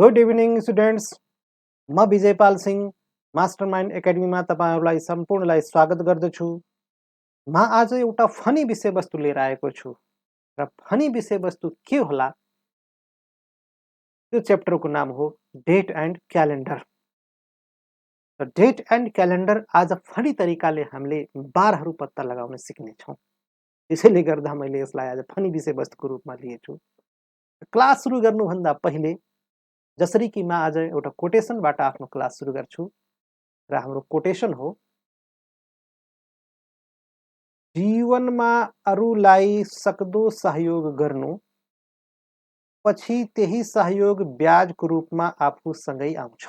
Good evening students. म Vijaypal Singh mastermind एकाडेमीमा तपाईहरुलाई सम्पूर्णलाई स्वागत गर्दछु। म आज एउटा फनी विषयवस्तु लिएर आएको छु र फनी विषयवस्तु के होला? त्यो च्याप्टरको नाम हो डेट एन्ड क्यालेन्डर। र डेट एन्ड क्यालेन्डर आज फनी तरिकाले हामीले बारहरू पत्ता लगाउन सिक्ने छौं। त्यसैले गर्दा मैले यसलाई आज फनी विषयवस्तुको रूपमा लिएछु। क्लास सुरु गर्नुभन्दा पहिले जसरी कि म आज एउटा कोटेसनबाट आफ्नो क्लास सुरु गर्छु र हाम्रो कोटेसन हो, जीवनमा अरूलाई सक्दो सहयोग गर्नु, पछि त्यही सहयोग ब्याजको रूपमा आफूसँगै आउँछ।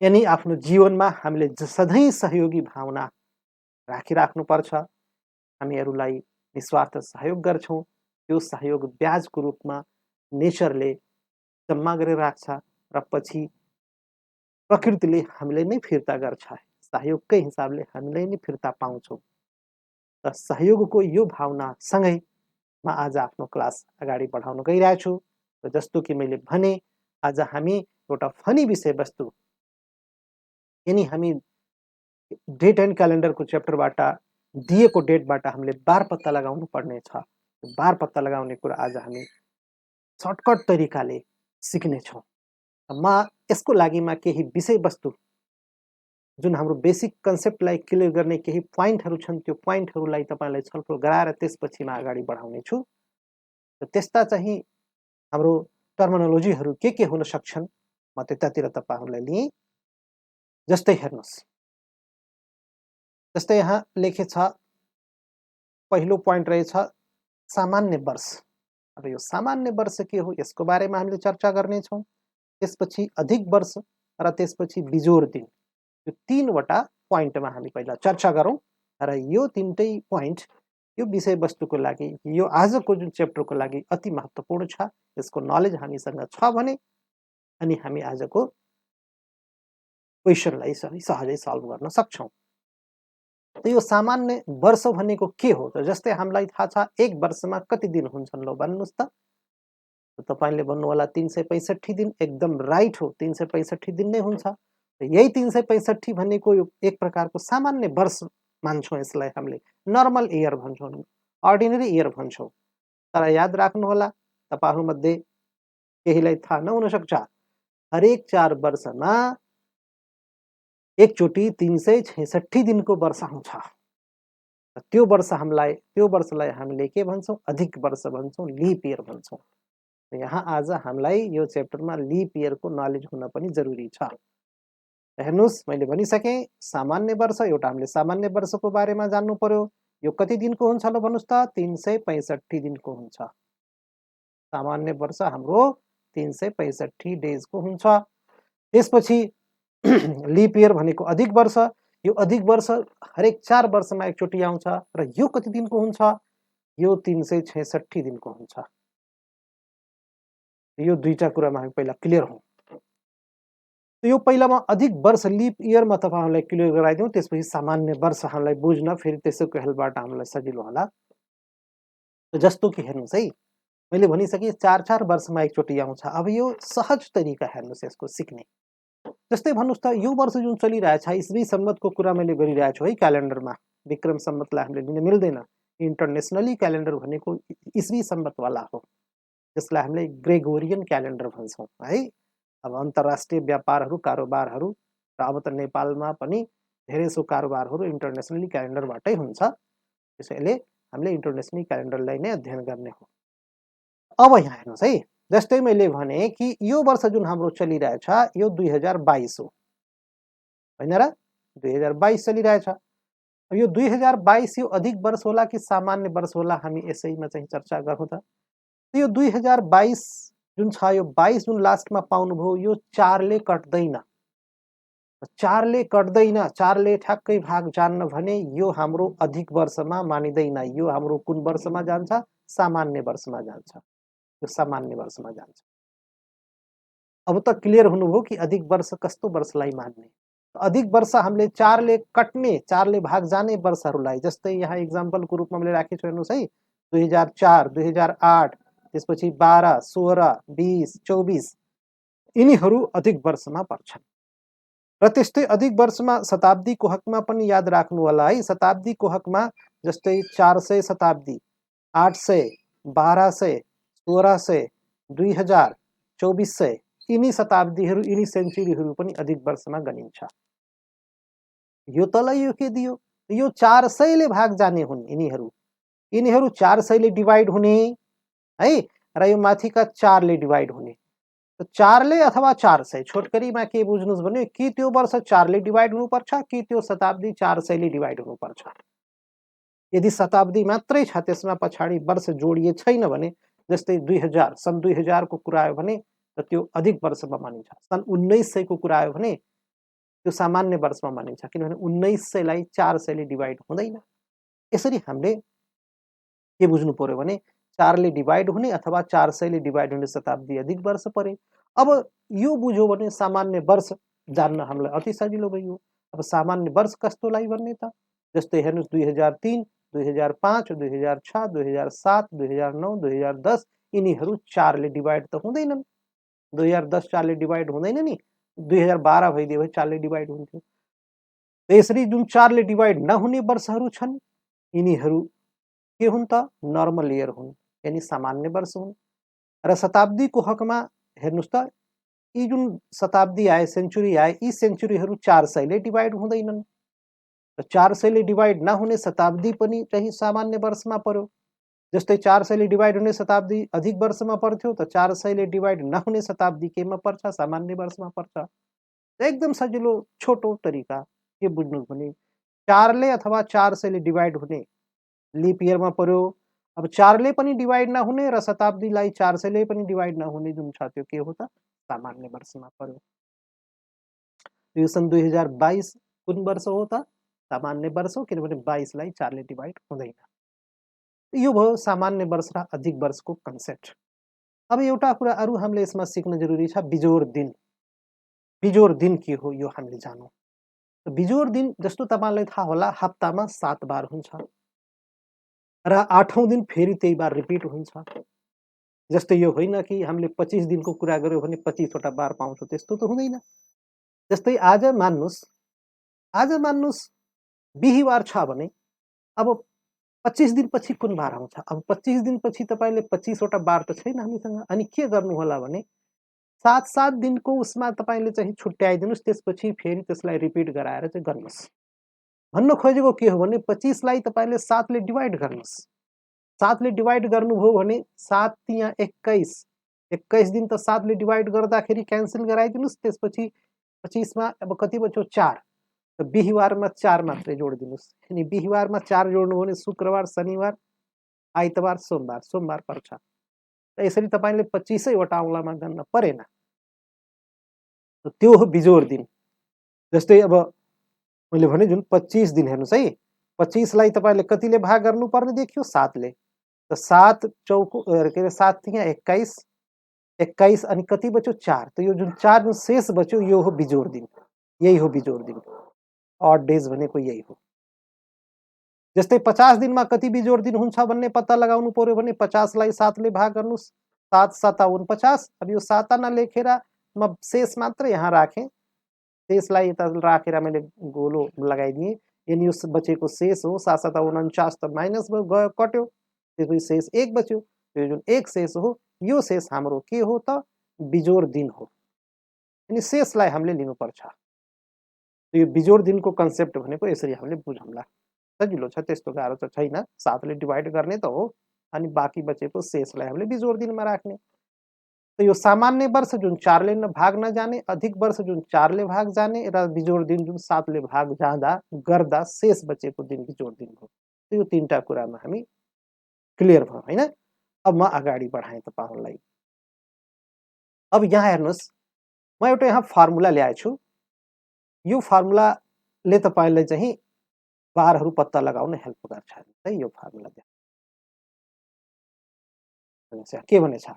यानी आफ्नो जीवनमा हामीले सधैँ सहयोगी भावना राखिराख्नु पर्छ। हामीहरूलाई निस्वार्थ सहयोग गर्छौं, त्यो सहयोग ब्याजको रूपमा नेचरले जम्मा गरेर राख्छ र पछि प्रकृतिले हामीले नै फिर्ता गर्छ। सहयोगकै हिसाबले हामीले नै फिर्ता पाउँछौं। र सहयोगको यो भावना सँगै म आज आफ्नो क्लास अगाडि बढाउन गइरहेछु। र जस्तो कि मैले भने, आज हामी एउटा फनी विषयवस्तु यानी हामी डेट एन्ड क्यालेन्डरको च्याप्टरबाट दिएको डेटबाट हामीले बार पत्ता लगाउनु पर्ने छ। बार पत्ता लगाउने कुरा आज हामी सर्टकट तरिकाले सिक्ने छौं। म यसको लागि केही विषयवस्तु जुन हाम्रो बेसिक कन्सेप्टलाई क्लियर गर्ने केही पोइन्टहरू छन्, त्यो पोइन्टहरूलाई तपाईलाई छलफल गराएर त्यसपछि म अगाडि बढाउने छु। र त्यस्ता चाहिँ हाम्रो टर्मिनोलोजीहरू के हुन सक्छन्, म त्यतातिर तपाईहरुलाई लिएँ। जस्तै हेर्नुस्, जस्तै यहाँ लेखेछ, पहिलो पोइन्ट रहेछ सामान्य वर्ष। अब यो सामान्य वर्ष के हो, यसको बारेमा हामीले चर्चा गर्ने छौं। त्यसपछि अधिक वर्ष र त्यसपछि बिजोर दिन, यो तीनवटा पोइन्टमा हामी पहिला चर्चा गरौँ। र यो तीनटै पोइन्ट यो विषयवस्तुको लागि, यो आजको जुन च्याप्टरको लागि अति महत्त्वपूर्ण छ। यसको नलेज हामीसँग छ भने अनि हामी आजको क्वेशनलाई सहजै सल्भ गर्न सक्छौं। त यो सामान्य वर्ष भनेको के हो त? जस्तै हामीलाई थाहा छ एक वर्षमा कति दिन हुन्छन्, ल भन्नुस् त। तपाईले भन्नुहोला 365 दिन। एकदम राइट हो, 365 दिन नै हुन्छ। यही 365 भनेको यो एक प्रकारको सामान्य वर्ष मान्छौं। यसलाई हामीले नर्मल इयर भन्छौं, अर्डिनरी इयर भन्छौं। तर याद राख्नुहोला, तपाईहरुमध्ये केहीलाई थाहा नहुन सक्छ, हरेक 4 वर्षमा एकचोटि 366 दिनको वर्ष आउँछ। त्यो वर्षलाई हामीले के भन्छौं? अधिक वर्ष भन्छौं, लीप इयर भन्छौं। यहाँ आज हामीलाई यो च्याप्टरमा लीप इयरको नलेज हुन पनि जरुरी छ। हेर्नुस्, मैले भनिसके सामान्य वर्ष एउटा हामीले सामान्य वर्षको बारेमा जान्नु पर्यो। यो कति दिनको हुन्छ ल भन्नुस् त? 365 दिनको हुन्छ। सामान्य वर्ष हाम्रो 365 डेजको हुन्छ। त्यसपछि लीप इयर भनेको अधिक वर्ष। यो अधिक वर्ष हरेक 4 वर्षमा एकचोटि आउँछ र यो कति दिनको हुन्छ? यो 366 दिनको हुन्छ। यो दुईटा कुरामा हामी पहिला क्लियर हौं। यो पहिलामा अधिक वर्ष लीप इयरमा तपाईहरुलाई क्लियर गराइदिउँ, त्यसपछि सामान्य वर्ष हामीलाई बुझ्न फेरि त्यसैको हेल्पबाट हामीलाई सजिलो होला। जस्तो कि हेर्नुस् है, मैले भनिसके 4 वर्षमा एकचोटि आउँछ। अब यो सहज तरिका हेर्नुस् यसको सिक्ने। जस्तै भन्नुस् त, यो वर्ष जुन चलिरहेछ ईस्वी सम्वतको कुरा मैले गरिरहेको छु है क्यालेन्डरमा। विक्रम सम्वतलाई हामीले लिन मिल्दैन। इन्टरनेसनली क्यालेन्डर भनेको ईस्वी सम्वतवाला हो, जसलाई हामीले ग्रेगोरियन क्यालेन्डर भन्छौं है। अब अन्तर्राष्ट्रिय व्यापारहरू, कारोबारहरू र अब त नेपालमा पनि धेरै सो कारोबारहरू इन्टरनेसनली क्यालेन्डरबाटै हुन्छ। त्यसैले हामीले इन्टरनेसनली क्यालेन्डरलाई नै अध्ययन गर्ने हो। अब यहाँ हेर्नुस् है, जस्तै मैले भने कि यो वर्ष जुन हाम्रो चलिरहेछ यो 2022 हो, हैन र? 2022 चलिरहेछ। यो 2022 यो अधिक वर्ष होला कि सामान्य वर्ष होला, हामी यसैमा चाहिँ चर्चा गरौँ त। यो 2022 जुन छ, यो 22 जुन लास्टमा पाउनुभयो, यो 4 ले कट्दैन। 4 ले कट्दैन, 4 ले ठ्याक्कै भाग जान्न भने यो हाम्रो अधिक वर्षमा मानिदैन। यो हाम्रो कुन वर्षमा जान्छ? सामान्य वर्षमा जान्छ। यो सामान्य वर्षमा जान्छ। अब त क्लियर हुनुभयो कि अधिक वर्ष कस्तो वर्षलाई मान्ने। अधिक वर्ष हामीले 4 ले कट्ने, 4 ले भाग जाने वर्षहरूलाई, जस्तै यहाँ एक्जाम्पलको रूपमा मैले राखेको छु हेर्नुस् है, 2004, 2008, त्यसपछि 12, 16, 20, 24 यिनीहरू अधिक वर्षमा पर्छन्। र त्यस्तै अधिक वर्षमा शताब्दीको हकमा पनि याद राख्नु होला है। शताब्दीको हकमा जस्तै 400 शताब्दी, 800, 1200, 1600, 2000, 2400 यिनी शताब्दीहरू, यिनी सेन्चुरीहरू पनि अधिक वर्षमा गनिन्छ। यो तल यो के दियो? यो 400 ले भाग जाने हुन् यिनीहरू। यिनीहरू 400 ले डिवाइड हुने है, र यो माथिका 4 ले डिवाइड हुने। 4 ले अथवा 400 छोटकरीमा के बुझ्नुस् भने कि त्यो वर्ष 4 ले डिवाइड हुनुपर्छ कि त्यो शताब्दी 400 ले डिवाइड हुनुपर्छ। यदि शताब्दी मात्रै छ त्यसमा पछाडि वर्ष जोडिए छैन भने, जस्तै 2000 सन् 2000 को कुरा आयो भने त त्यो अधिक वर्षमा मानिन्छ। सन् 1900 को कुरा आयो भने त्यो सामान्य वर्षमा मानिन्छ, किनभने 1900 लाई 400 ले डिवाइड हुँदैन। यसरी हामीले के बुझ्नु पर्यो भने 4 ले डिवाइड हुने अथवा 400 ले डिवाइड हुने शताब्दी अधिक वर्ष परे। अब यो बुझ्यो भने सामान्य वर्ष जान्न हामीलाई अति सजिलो भयो। अब सामान्य वर्ष कस्तोलाई भन्ने त? जस्तै हेर्नुस् 2003, 2005, 2006, 2007, 2009, 2010 यिनीहरू 4 ले डिवाइड त हुँदैनन्। 2010 4 ले डिवाइड हुँदैन नि, 2012 भइदियो भने 4 ले डिवाइड हुन्थ्यो। त्यसरी जुन 4 ले डिवाइड नहुने वर्षहरू छन् यिनीहरू के हुन् त? नर्मल इयर हुन्, यानी सामान्य वर्ष हुन्। र शताब्दीको हकमा हेर्नुस् त यी जुन शताब्दी आए, सेन्चुरी आए, यी सेन्चुरीहरू 400 ले डिवाइड हुँदैनन्। र 400 ले डिवाइड नहुने शताब्दी पनि चाहिँ सामान्य वर्षमा पर्यो। जस्तै 400 ले डिवाइड हुने शताब्दी अधिक वर्षमा पर्थ्यो त 400 ले डिवाइड नहुने शताब्दी केमा पर्छ? सामान्य वर्षमा पर्छ। एकदम सजिलो छोटो तरिका के बुझ्नुस् भने 4 ले अथवा 400 ले डिवाइड हुने लीप इयरमा पर्यो। अब 4 ले पनि डिवाइड नहुने र शताब्दीलाई 400 ले पनि डिवाइड नहुने जुन छ त्यो के हो त? सामान्य वर्षमा पर्यो। यो सन् 2022 कुन वर्ष हो त? सामान्य वर्ष हो, किनभने 22 लाई 4 ले डिवाइड हुँदैन। यो भयो सामान्य वर्ष र अधिक वर्षको कन्सेप्ट। अब एउटा कुरा अरु हामीले यसमा सिक्न जरुरी छ, बिजोड दिन। बिजोड दिन के हो यो हामीले जानौं। बिजोड दिन जस्तो तपाईलाई थाहा होला हप्तामा 7 बार हुन्छ र 8औं दिन फेरि त्यही बार रिपिट हुन्छ। जस्तै यो होइन कि हामीले 25 दिनको कुरा गर्यो भने 25 वटा बार पाउँछौं, त्यस्तो त हुँदैन। जस्तै आज मान्नुस् बिहीबार छ भने अब 25 दिनपछि कुन बार आउँछ? अब 25 दिनपछि तपाईले 25 वटा बार त छैन हामीसँग। अनि के गर्नु होला भने 7-7 दिनको उसमा तपाईले चाहिँ छुट्याइदिनुस्, त्यसपछि फेरि त्यसलाई रिपिट गराएर चाहिँ गर्नुस्। भन्न खोजेको के हो भने 25 लाई तपाईले 7 ले डिवाइड गर्नुस्। 7 ले डिवाइड गर्नुभयो भने 7 तिया 21, 21 दिन त 7 ले डिवाइड गर्दाखेरि क्यान्सल गराइदिनुस्। त्यसपछि 25 मा अब कति बच्यो? 4। त बिहीबारमा 4 मात्रै जोडिदिनुस्। अनि बिहीबारमा 4 जोड्नु भने शुक्रबार, शनिबार, आइतबार, सोमबार पर्छ। त यसरी तपाईले 25 वटा औंलामा गन्न परेन। त्यो हो बिजोड दिन। जस्तै अब मैले भने जुन 25 दिन हेर्नुस् है, 25 लाई तपाईले कतिले भाग गर्नुपर्ने देखियो? 7 ले। त 7 चौको के 7 तिया 21, 21 अनि कति बच्यो? 4। त यो जुन 4 जुन शेष बच्यो यो हो बिजोड दिन। यही हो बिजोड दिन। ऑड डेज भनेको यही हो। जस्तै 50 दिनमा कति बिजोड दिन हुन्छ भन्ने पत्ता लगाउनु पर्यो भने 50 लाई 7 ले भाग गर्नुस्। 7 7 49। अब यो 7 नलेखेर म शेष मात्र यहाँ राखेँ। शेषलाई यता राखेर मैले गोलो लगाइदिएँ। यानी यो बचेको शेष हो। 7 7 49 त माइनस गयो, कट्यो। त्यसपछि शेष 1 बच्यो। यो जुन 1 शेष हो, यो शेष हाम्रो के हो त? बिजोड दिन हो। अनि शेषलाई हामीले लिनुपर्छ। यो बिजोड दिनको कन्सेप्ट भनेको यसरी हामीले बुझौँला। सजिलो छ, त्यस्तो गाह्रो त छैन। 7 ले डिवाइड गर्ने त हो, अनि बाँकी बचेको शेषलाई हामीले बिजोड दिनमा राख्ने। त यो सामान्य वर्ष जुन 4 ले भाग नजाने, अधिक वर्ष जुन 4 ले भाग जाने र बिजोड दिन जुन 7 ले भाग जाँदा गर्दा शेष बचेको दिन बिजोड दिन हो। यो तीनटा कुरामा हामी क्लियर भयौं हैन। अब म अगाडि बढाएँ तपाईहरुलाई। अब यहाँ हेर्नुस्, म एउटा यहाँ फर्मुला ल्याएछु। यो फर्मुलाले तपाईलाई चाहिँ बारहरु पत्ता लगाउन हेल्प गर्छ है। यो फर्मुला देख्नुस् के भनेछ?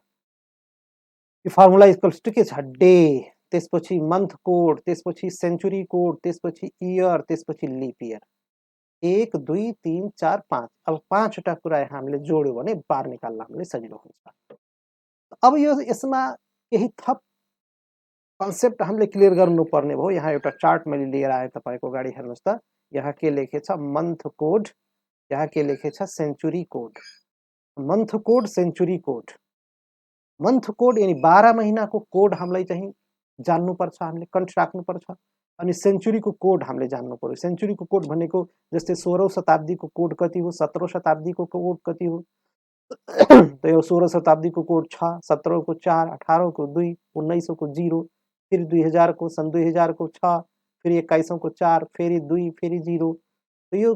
यो फर्मुला इक्वल्स टु के छ? डे, त्यसपछि मन्थ कोड, त्यसपछि सेन्चुरी कोड, त्यसपछि इयर, त्यसपछि लीप इयर। 1 2 3 4 5। अब 5 वटा कुरा हामीले जोड्यो भने बार निकाल्न हामीलाई सजिलो हुन्छ। अब यो यसमा केही थप कन्सेप्ट हामीले क्लियर गर्नुपर्ने भयो। यहाँ एउटा चार्ट मैले लिएर आएँ तपाईँको अगाडि हेर्नुहोस् त। यहाँ के लेखेछ मन्थ कोड, यहाँ के लेखेछ century code. Month code, century code. Month code यानी 12 महिनाको कोड हामीलाई चाहिँ जान्नुपर्छ, हामीले कन्ठ राख्नुपर्छ। अनि सेन्चुरीको कोड हामीले जान्नु पर्यो। सेन्चुरीको कोड भनेको जस्तै 16औं शताब्दीको कोड कति हो, 17औं शताब्दीको कोड कति हो। तो यो 16 शताब्दीको कोड 6, 17 को 4, 18 को 2, 1900 को 0, फिर 2000 को सन् 2000 को 6, फिर 2100 को 4, फेरि 2, फेरि 0। तो यो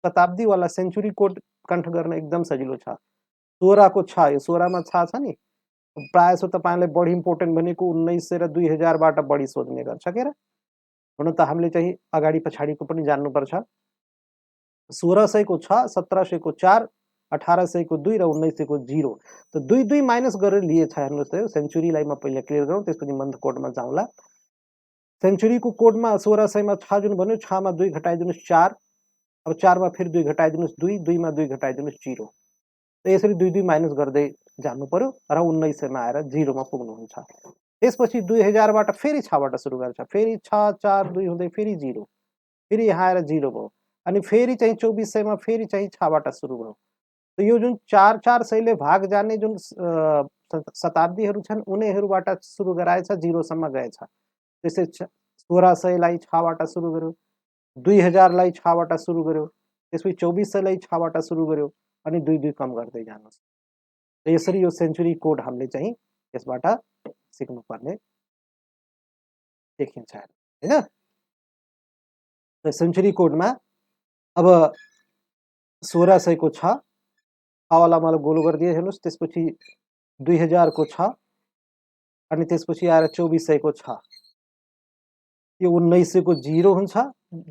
शताब्दी वाला सेन्चुरी कोड कन्ठ गर्न एकदम सजिलो छ। 16 को 6, यो 16 मा 6 छ नि। प्रायः सो तपाईलाई बढी इम्पोर्टेन्ट भनेको 1900 र 2000 बाट बढी सोध्ने गर्छ के र। हुन त हामीले चाहिँ अगाडि पछाडिको पनि जान्नुपर्छ। 1600 को 6, 1700 को 4, 1800 को 2 र 1900 को 0। तो 2 माइनस गरेर लिएछ हेर्नुहोस् त। सेन्चुरीलाई म पहिला क्लियर गरौँ, त्यसपछि मन्थ कोडमा जाउँला। सेन्चुरीको कोडमा 1600 मा 6 जुन भन्यो, 6 मा 2 घटाइदिनुस् 4, अब 4 मा फेरि 2 घटाइदिनुस् 2, 2 मा 2 घटाइदिनुस् 0। तो यसरी 2 माइनस गर्दै जानु पर्यो र 1900 मा आएर 0 मा पुग्नुहुन्छ। त्यसपछि 2000 बाट फेरि 6 बाट सुरु गर्छ, फेरि 6, 4, 2 हुँदै फेरि 0, फेरि यहाँ आएर 0 भयो। अनि फेरि चाहिँ 2400 मा फेरि चाहिँ 6 बाट सुरु भयो। तो यो जुन 4-400 ले भाग जाने जुन शताब्दीहरू छन् उनीहरूबाट सुरु गराएछ 0 सम्म गएछ। त्यसै 1600 लाई 6 बाट सुरु गर्यो, 2000 लाई 6 बाट सुरु गर्यो, त्यसपछि 2400 लाई 6 बाट सुरु गर्यो, अनि 2 कम गर्दै जानुहोस्। यसरी यो सेन्चुरी कोड हामीले चाहिँ यसबाट सिक्नुपर्ने देखिन्छ हैन। र सेन्चुरी कोडमा अब 1600 को 6 वाला मलाई गोलो गरिदिए हेर्नुहोस्। त्यसपछि 2000 को 6, अनि त्यसपछि आएर 2400 को 6, यो 1900 को 0 हुन्छ।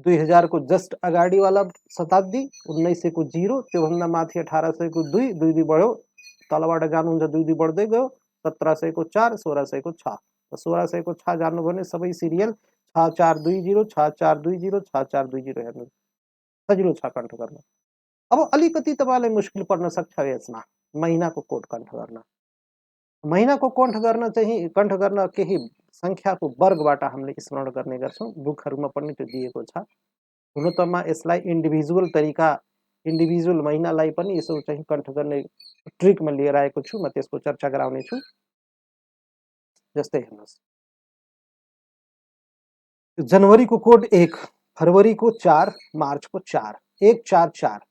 2000 को जस्ट अगाडि वाला शताब्दी, 1900 को 0, त्योभन्दा माथि 1800 को 2, 2 बढ्यो, तलबाट जानुहुन्छ 2 बढ्दै गयो, 1700 को 4, 1600 को 6। 1600 को 6 जान्नु भने सबै सिरियल 6420, 6420, 6420 हेर्नु सजिलो छ कन्ठ गर्न। अब अलिकति तपाईलाई मुस्किल पर्न सक्छ यसमा महिनाको कोड कन्ठ गर्न। महिनाको कन्ठ गर्न केही संख्याको वर्गबाट हामीले स्मरण गर्ने गर्छौं। बुकहरुमा पनि त्यो दिएको छ। हुन त म यसलाई इन्डिभिजुअल तरिका, इन्डिभिजुअल महिनालाई पनि यसो चाहिँ कन्ठ गर्ने ट्रिकमा लिएर आएको छु। म त्यसको चर्चा गराउने छु। जस्तै हेर्नुहोस्, जनवरी को कोड 1, फरवरी को 4, मार्च को 4, 144।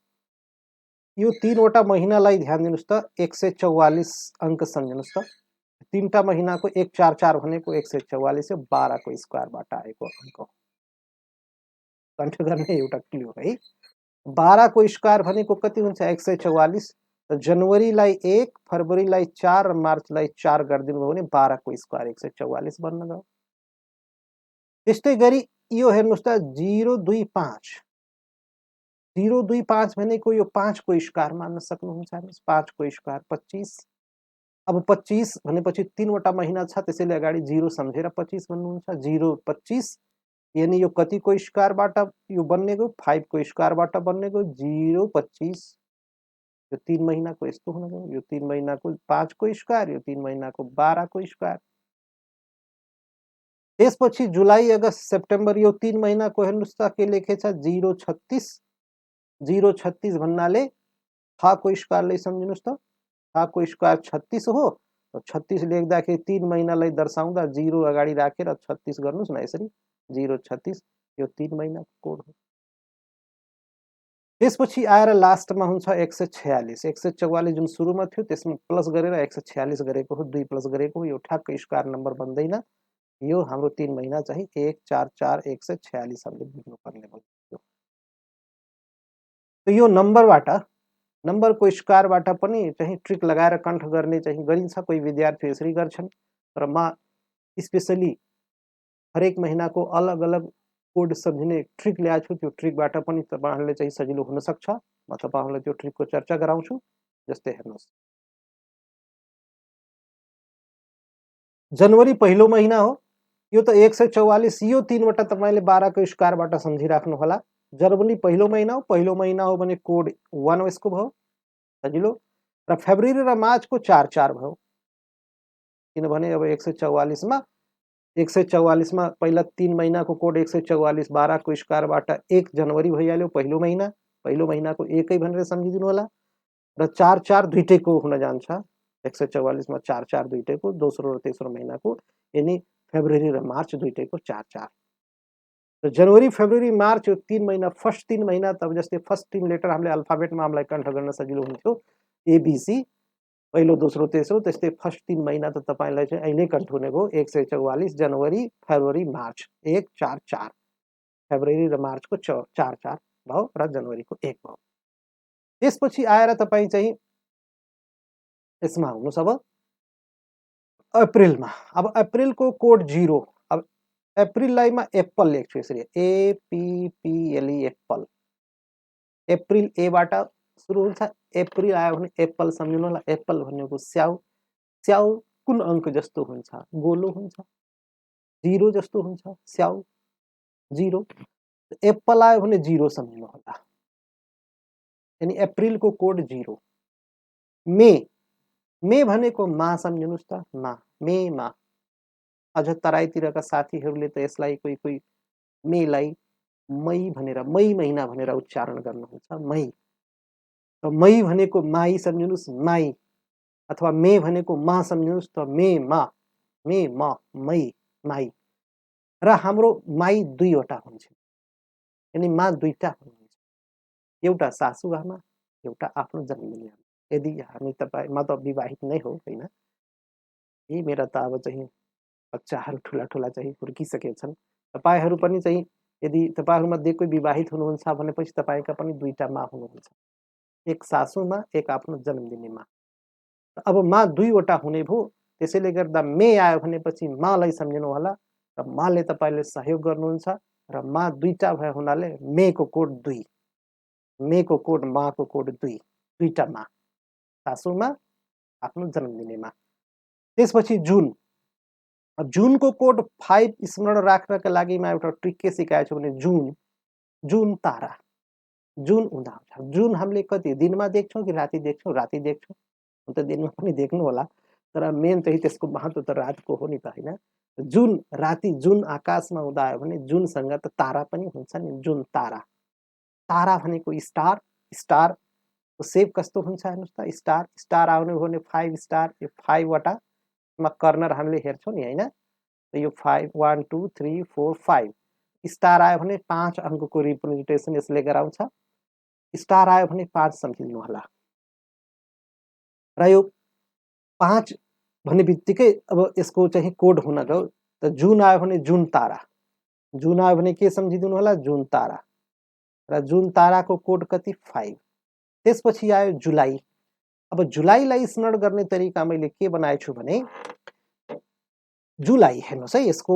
यो तीनवटा महिनालाई ध्यान दिनुस् त। 144 अंक सम्झनुस् त। तीनटा महिनाको 144 भनेको 144 हो, 12 को स्क्वायरबाट आएको अंक हो। कन्ठ गर्ने एउटा क्लु है। 12 को स्क्वायर भनेको कति हुन्छ 144। त जनवरीलाई 1, फरवरीलाई 4 र मार्चलाई 4 गरिदिनु भयो भने 12 को स्क्वायर 144 बन्न गयो। त्यस्तै गरी यो हेर्नुस् त 025, 025 भनेको यो 5 को स्क्वायर मान्न सक्नुहुन्छ। 5 को स्क्वायर 25। अब 25 भनेपछि तीनवटा महिना छ, त्यसैले अगाडि 0 सम्झेर 25 भन्नुहुन्छ। 025 यानी यो कति को स्क्वायरबाट यो बन्नेको 5 को स्क्वायरबाट बन्नेको 025। यो 3 महिनाको यस्तो हुन गयो। यो 3 महिनाको 5 को स्क्वायर, यो 3 महिनाको 12 को स्क्वायर। त्यसपछि जुलाई, अगस्त, सेप्टेम्बर यो 3 महिनाको हेर्नुस् त के लेखेछ 036। 036 भन्नाले 6 को स्क्वायरलाई सम्झिनुस् त। 6 को स्क्वायर 36 हो। 36 लेख्दाखेरि 3 महिनालाई दर्शाउँदा 0 अगाडि राखेर 36 गर्नुस् न यसरी 036। यो 3 महिनाको कोड हो। त्यसपछि आएर लास्टमा हुन्छ 146। 144 जुन सुरुमा थियो त्यसमा प्लस गरेर 146 गरेको हो, 2 प्लस गरेको हो। यो ठ्याक्कै स्क्वायर नम्बर बन्दैन। यो हाम्रो 3 महिना चाहिँ 144 146 हामीले बुझ्नुपर्ने भयो। तो यो नम्बरको स्क्वायरबाट पनि चाहिँ ट्रिक लगाएर कन्ठ गर्ने चाहिँ गरिन्छ। कोही विद्यार्थी यसरी गर्छन्। तर म स्पेशली हरेक महिनाको अलग अलग कोड सम्झिने ट्रिक ल्याएको छु। त्यो ट्रिकबाट पनि तपाईहरुले चाहिँ सजिलो हुन सक्छ। म तपाईहरुलाई त्यो ट्रिकको चर्चा गराउँछु। जस्तै हेर्नुहोस्, जनवरी पहिलो महिना हो। यो त 144, यो 3 वटा तपाईले 12 को स्क्वायरबाट सम्झिराख्नु होला। जनवरी पहिलो महिना हो भने कोड 1 यसको भयो सजिलो। र फेब्रुअरी र मार्चको 4 4 भयो। किनभने अब 144 मा पहिला 3 महिनाको कोड 144 12 को स्क्वायरबाट 1 जनवरी भइहाल्यो पहिलो महिनाको 1 ै भनेर सम्झिदिनु होला र 4 दुईटैको हुन जान्छ 144 मा 4 दुईटैको दोस्रो र तेस्रो महिनाको यानी फेब्रुअरी र मार्च दुईटैको 4 तो जनवरी फेब्रुअरी मार्च यो 3 महिना फर्स्ट 3 महिना तब जस्तै फर्स्ट 3 लेटर हामीले अल्फाबेटमा हामीलाई कन्ठ गर्न सजिलो हुन्थ्यो एबीसी पहिलो दोस्रो तेस्रो त्यस्तै फर्स्ट 3 महिना त तपाईलाई चाहिँ अहिले कन्ठ हुने भयो 144 जनवरी फेब्रुअरी मार्च 1 4 4 फेब्रुअरी र मार्चको 4 4 भयो र जनवरीको 1 भयो त्यसपछि आएर तपाईं चाहिँ यसमा आउनुस् अब अप्रिलमा अब अप्रिलको कोड 0 अब अप्रिललाई म एप्पल लेख्छु यसरी एपीपीएलई एप्पल अप्रिल ए बाट सुरु हुन्छ अप्रिल आयो भने एप्पल सम्झिनु होला एप्पल भनेको स्याउ स्याउ कुन अंक जस्तो हुन्छ गोलो हुन्छ 0 जस्तो हुन्छ स्याउ 0 एप्पल आयो भने 0 सम्झिनु होला यानी अप्रिलको कोड 0 मे भनेको मा सम्झिनुस् त मा अझ तराईतिरका साथीहरूले त यसलाई कोही मेलाई मई महिना भनेर उच्चारण गर्नुहुन्छ मई भनेको माई सम्झिनुस् माई अथवा मे भनेको मा सम्झिनुस् त मई र हाम्रो माई दुईवटा हुन्छ यानी मा दुईटा हुनुहुन्छ एउटा सासुआमा एउटा आफ्नो जन्मदिने यदि हामी तपाई म त विवाहित नै हो हैन यी मेरा त अब चाहिँ बच्चाहरू ठुला चाहिँ हुर्किसकेछन् तपाईहरू पनि चाहिँ यदि तपाईहरू मध्ये कोही विवाहित हुनुहुन्छ भनेपछि तपाईका पनि दुईटा मा हुनुहुन्छ एक सासुमा एक आफ्नो जन्मदिने मा अब मा दुईवटा हुने भो त्यसैले गर्दा मे आयो भनेपछि मालाई सम्झिनु होला र माले तपाईले सहयोग गर्नुहुन्छ र मा दुईटा भए हुनाले मेको कोड 2 मेको कोड माको कोड 2 दुईटा मा सासुमा आफ्नो जन्मदिनेमा त्यसपछि जुनको कोड 5 स्मरण राख्नका लागि म एउटा ट्रिक के सिकाएको छु भने जुन तारा जुन उदाउँछ जुन हामीले कति दिनमा देख्छौं कि राति देख्छौं राति देख्छौं त दिनमा पनि देख्नु होला तर मेन चाहिँ त्यसको महत्व त रातको हो नि त हैन जुन राति जुन आकाशमा उदायो भने जुनसँग त तारा पनि हुन्छ नि जुन तारा भनेको स्टार को शेप कस्तो हुन्छ हेर्नुस् त स्टार आउने हो भने 5 स्टार यो 5 वटा मा कर्नर हामीले हेर्छौं नि हैन यो 5 1 2 3 4 5 स्टार आयो भने 5 अंकको रिप्रेजेन्टेसन यसले गराउँछ स्टार आयो भने 5 सम्झिनु होला र यो 5 भन्ने बित्तिकै अब यसको चाहिँ कोड हुन गयो त जुन आयो भने जुन आयो भने के सम्झिदिनु होला जुन तारा र जुन ताराको कोड कति 5 त्यसपछि आयो जुलाई अब जुलाईलाई स्मरण गर्ने तरिका मैले के बनाएको छु भने जुलाई हेर्नुस् है यसको